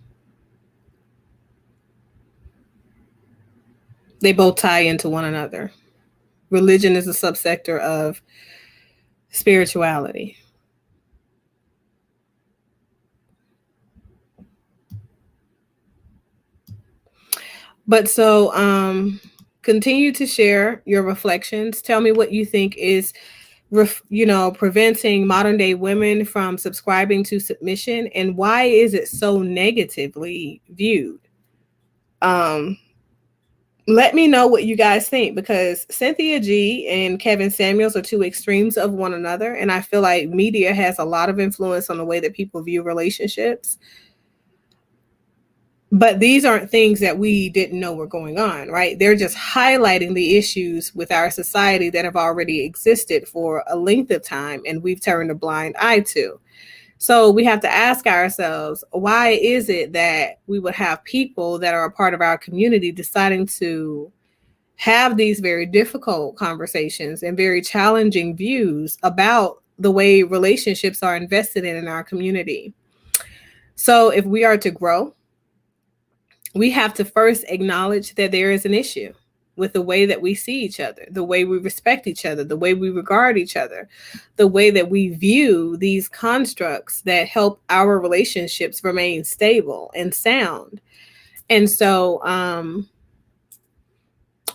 They both tie into one another. Religion is a subsector of spirituality. But so, continue to share your reflections. Tell me what you think is, preventing modern day women from subscribing to submission, and why is it so negatively viewed? Let me know what you guys think, because Cynthia G and Kevin Samuels are two extremes of one another. And I feel like media has a lot of influence on the way that people view relationships. But these aren't things that we didn't know were going on, right? They're just highlighting the issues with our society that have already existed for a length of time, and we've turned a blind eye to. So we have to ask ourselves, why is it that we would have people that are a part of our community deciding to have these very difficult conversations and very challenging views about the way relationships are invested in our community? So if we are to grow, we have to first acknowledge that there is an issue with the way that we see each other, the way we respect each other, the way we regard each other, the way that we view these constructs that help our relationships remain stable and sound. And so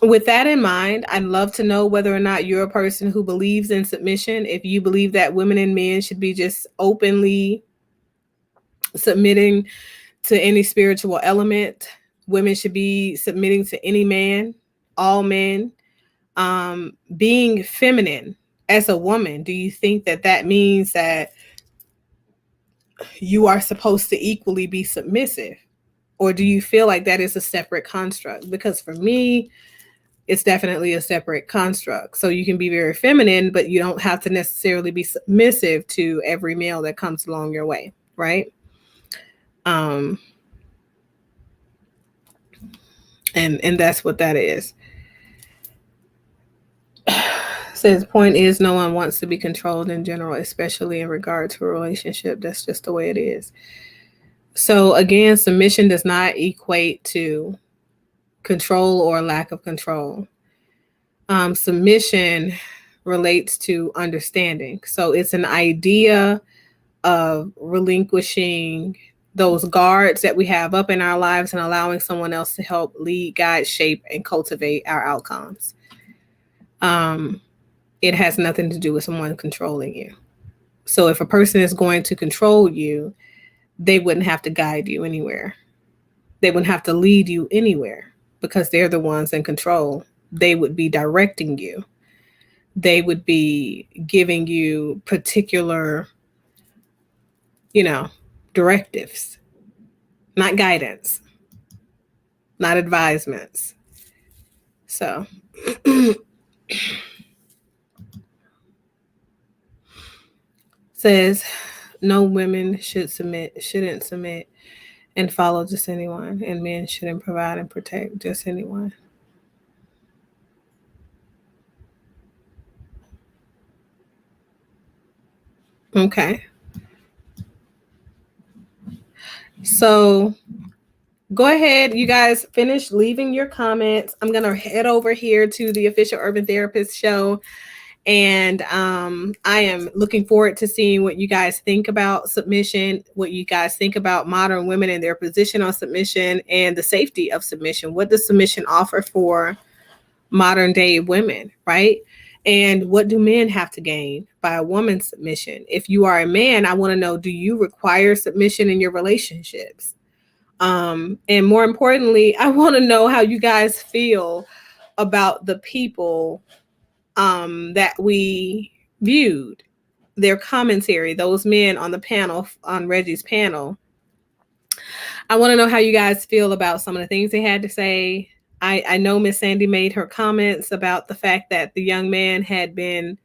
with that in mind, I'd love to know whether or not you're a person who believes in submission, if you believe that women and men should be just openly submitting to any spiritual element women should be submitting to any man, all men. Being feminine as a woman, do you think that that means that you are supposed to equally be submissive? Or do you feel like that is a separate construct? Because for me, it's definitely a separate construct. So you can be very feminine, but you don't have to necessarily be submissive to every male that comes along your way, right? And that's what that is. Says point is no one wants to be controlled in general, especially in regard to a relationship. That's just the way it is. So again, submission does not equate to control or lack of control. Submission relates to understanding. So it's an idea of relinquishing those guards that we have up in our lives and allowing someone else to help lead, guide, shape, and cultivate our outcomes. It has nothing to do with someone controlling you. So if a person is going to control you, they wouldn't have to guide you anywhere. They wouldn't have to lead you anywhere because they're the ones in control. They would be directing you. They would be giving you particular, directives, not guidance, not advisements. So says no women shouldn't submit and follow just anyone, and men shouldn't provide and protect just anyone. Okay. So go ahead, you guys finish leaving your comments. I'm going to head over here to the Official Urban Therapist Show. And I am looking forward to seeing what you guys think about submission, what you guys think about modern women and their position on submission and the safety of submission. What does submission offer for modern day women, right? And what do men have to gain by a woman's submission? If you are a man, I want to know, do you require submission in your relationships? And more importantly, I want to know how you guys feel about the people that we viewed, their commentary, those men on the panel, on Reggie's panel. I want to know how you guys feel about some of the things they had to say. I know Miss Sandy made her comments about the fact that the young man had been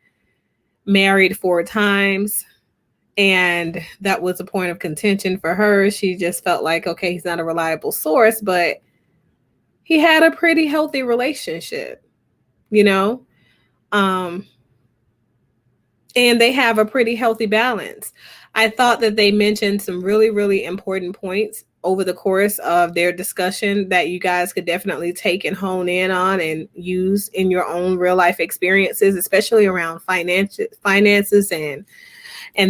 married 4 times, and that was a point of contention for her. She just felt like, okay, he's not a reliable source, but he had a pretty healthy relationship, and they have a pretty healthy balance. I thought that they mentioned some really, really important points over the course of their discussion that you guys could definitely take and hone in on and use in your own real life experiences, especially around finances and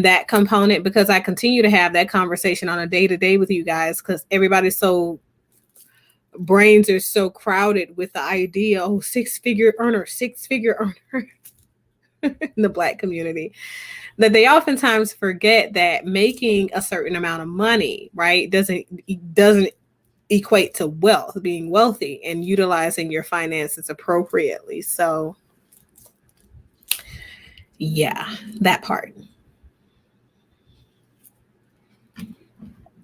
that component, because I continue to have that conversation on a day-to-day with you guys because brains are so crowded with the idea, six-figure earner in the Black community, that they oftentimes forget that making a certain amount of money, right, doesn't equate to wealth, being wealthy and utilizing your finances appropriately. So yeah, that part.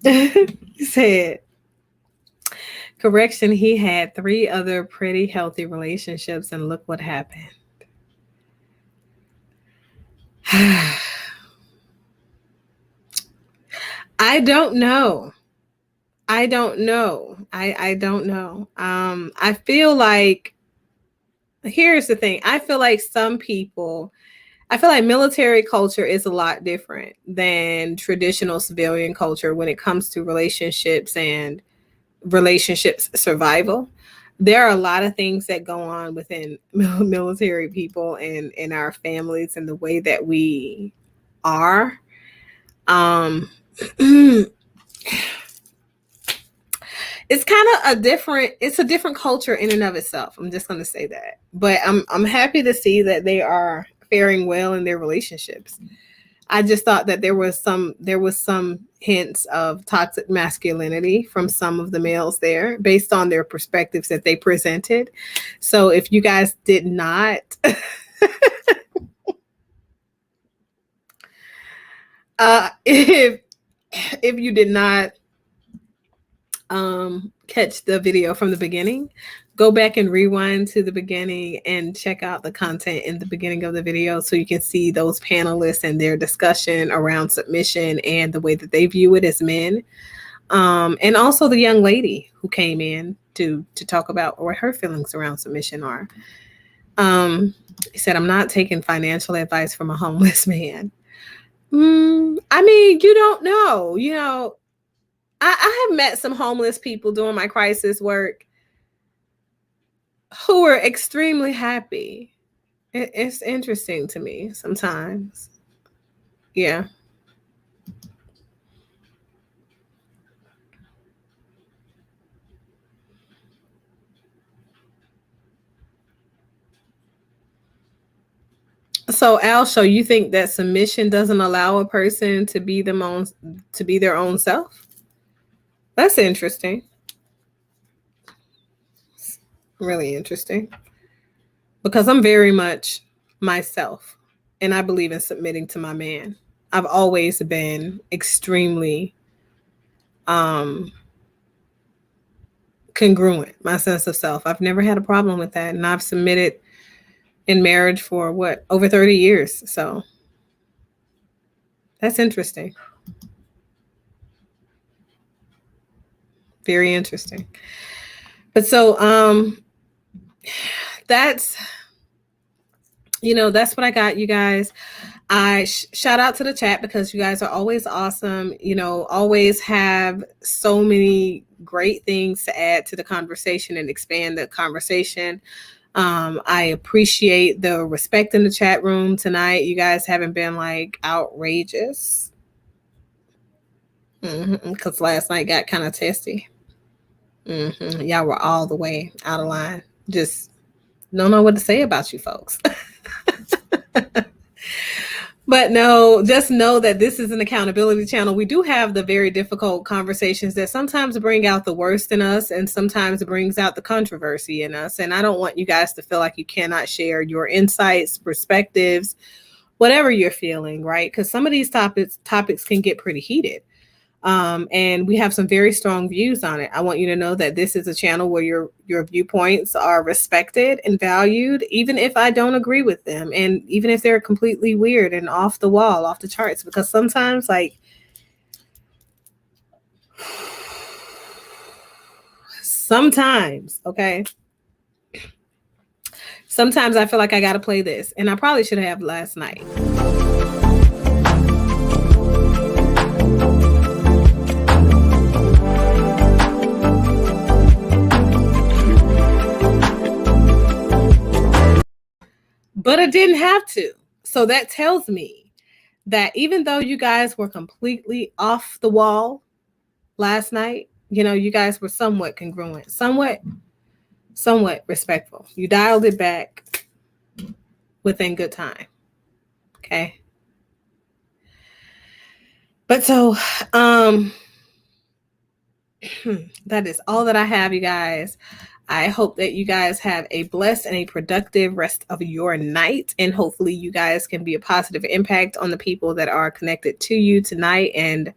He said, correction, he had 3 other pretty healthy relationships and look what happened. I don't know. I don't know. I feel like, here's the thing. I feel like military culture is a lot different than traditional civilian culture when it comes to relationships and relationships survival. There are a lot of things that go on within military people and in our families and the way that we are. It's kind of a different culture in and of itself. I'm just going to say that. But I'm happy to see that they are faring well in their relationships. I just thought that there was some hints of toxic masculinity from some of the males there based on their perspectives that they presented. So if you guys did not if you did not catch the video from the beginning, go back and rewind to the beginning and check out the content in the beginning of the video so you can see those panelists and their discussion around submission and the way that they view it as men. And also the young lady who came in to talk about what her feelings around submission are. He said, I'm not taking financial advice from a homeless man. I mean, you don't know, you know, I have met some homeless people doing my crisis work who are extremely happy. It's interesting to me sometimes. Yeah. So Alsho, you think that submission doesn't allow a person to be their own self? That's interesting. Really interesting. Because I'm very much myself and I believe in submitting to my man. I've always been extremely congruent, my sense of self. I've never had a problem with that. And I've submitted in marriage for over 30 years. So that's interesting. Very interesting. But so that's what I got, you guys. I shout out to the chat because you guys are always awesome. Always have so many great things to add to the conversation and expand the conversation. I appreciate the respect in the chat room tonight. You guys haven't been like outrageous because last night got kind of testy. Y'all were all the way out of line. Just don't know what to say about you folks. But no, just know that this is an accountability channel. We do have the very difficult conversations that sometimes bring out the worst in us and sometimes brings out the controversy in us. And I don't want you guys to feel like you cannot share your insights, perspectives, whatever you're feeling, right? Because some of these topics can get pretty heated. And we have some very strong views on it. I want you to know that this is a channel where your viewpoints are respected and valued, even if I don't agree with them. And even if they're completely weird and off the wall, off the charts, because sometimes okay. Sometimes I feel like I got to play this and I probably should have last night. But I didn't have to. So that tells me that even though you guys were completely off the wall last night, you guys were somewhat congruent, somewhat respectful. You dialed it back within good time. Okay. But so that is all that I have, you guys. I hope that you guys have a blessed and a productive rest of your night. And hopefully you guys can be a positive impact on the people that are connected to you tonight and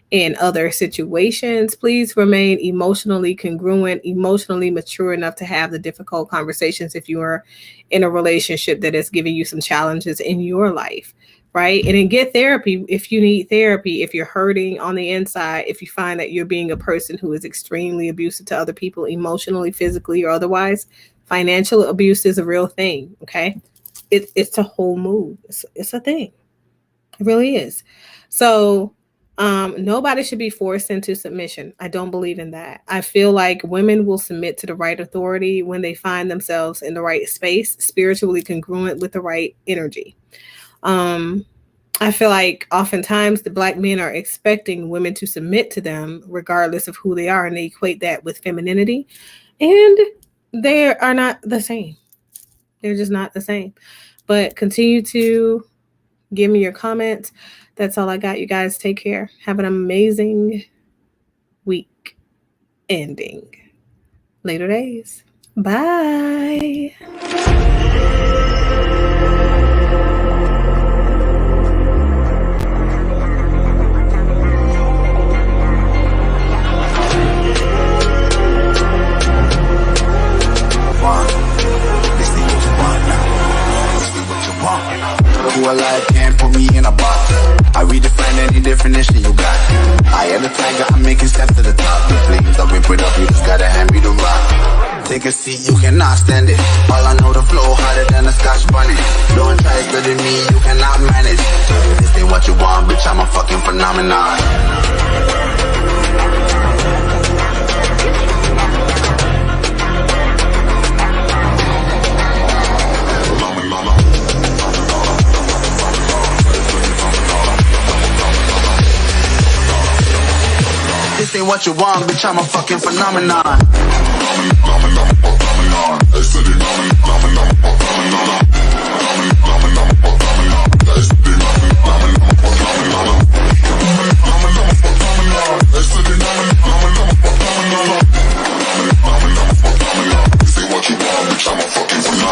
in other situations. Please remain emotionally congruent, emotionally mature enough to have the difficult conversations if you are in a relationship that is giving you some challenges in your life. Right? And then get therapy if you need therapy, if you're hurting on the inside, if you find that you're being a person who is extremely abusive to other people, emotionally, physically, or otherwise. Financial abuse is a real thing. Okay. It's a whole move. It's a thing. It really is. So nobody should be forced into submission. I don't believe in that. I feel like women will submit to the right authority when they find themselves in the right space, spiritually congruent with the right energy. I feel like oftentimes the Black men are expecting women to submit to them regardless of who they are, and they equate that with femininity, and they are not the same. They're just not the same. But continue to give me your comments. That's all I got. You guys take care. Have an amazing week ending. Later days. Bye. Who alive can't put me in a box. I redefine any definition you got. I am the tiger, I'm making steps to the top. The flames, I whip it up, you just gotta hand me the rock. Take a seat, you cannot stand it. All I know, the flow harder than a Scotch bunny. Don't try studying me, you cannot manage. This ain't what you want, bitch, I'm a fucking phenomenon. This ain't what you want, bitch, I'm a fucking phenomenon.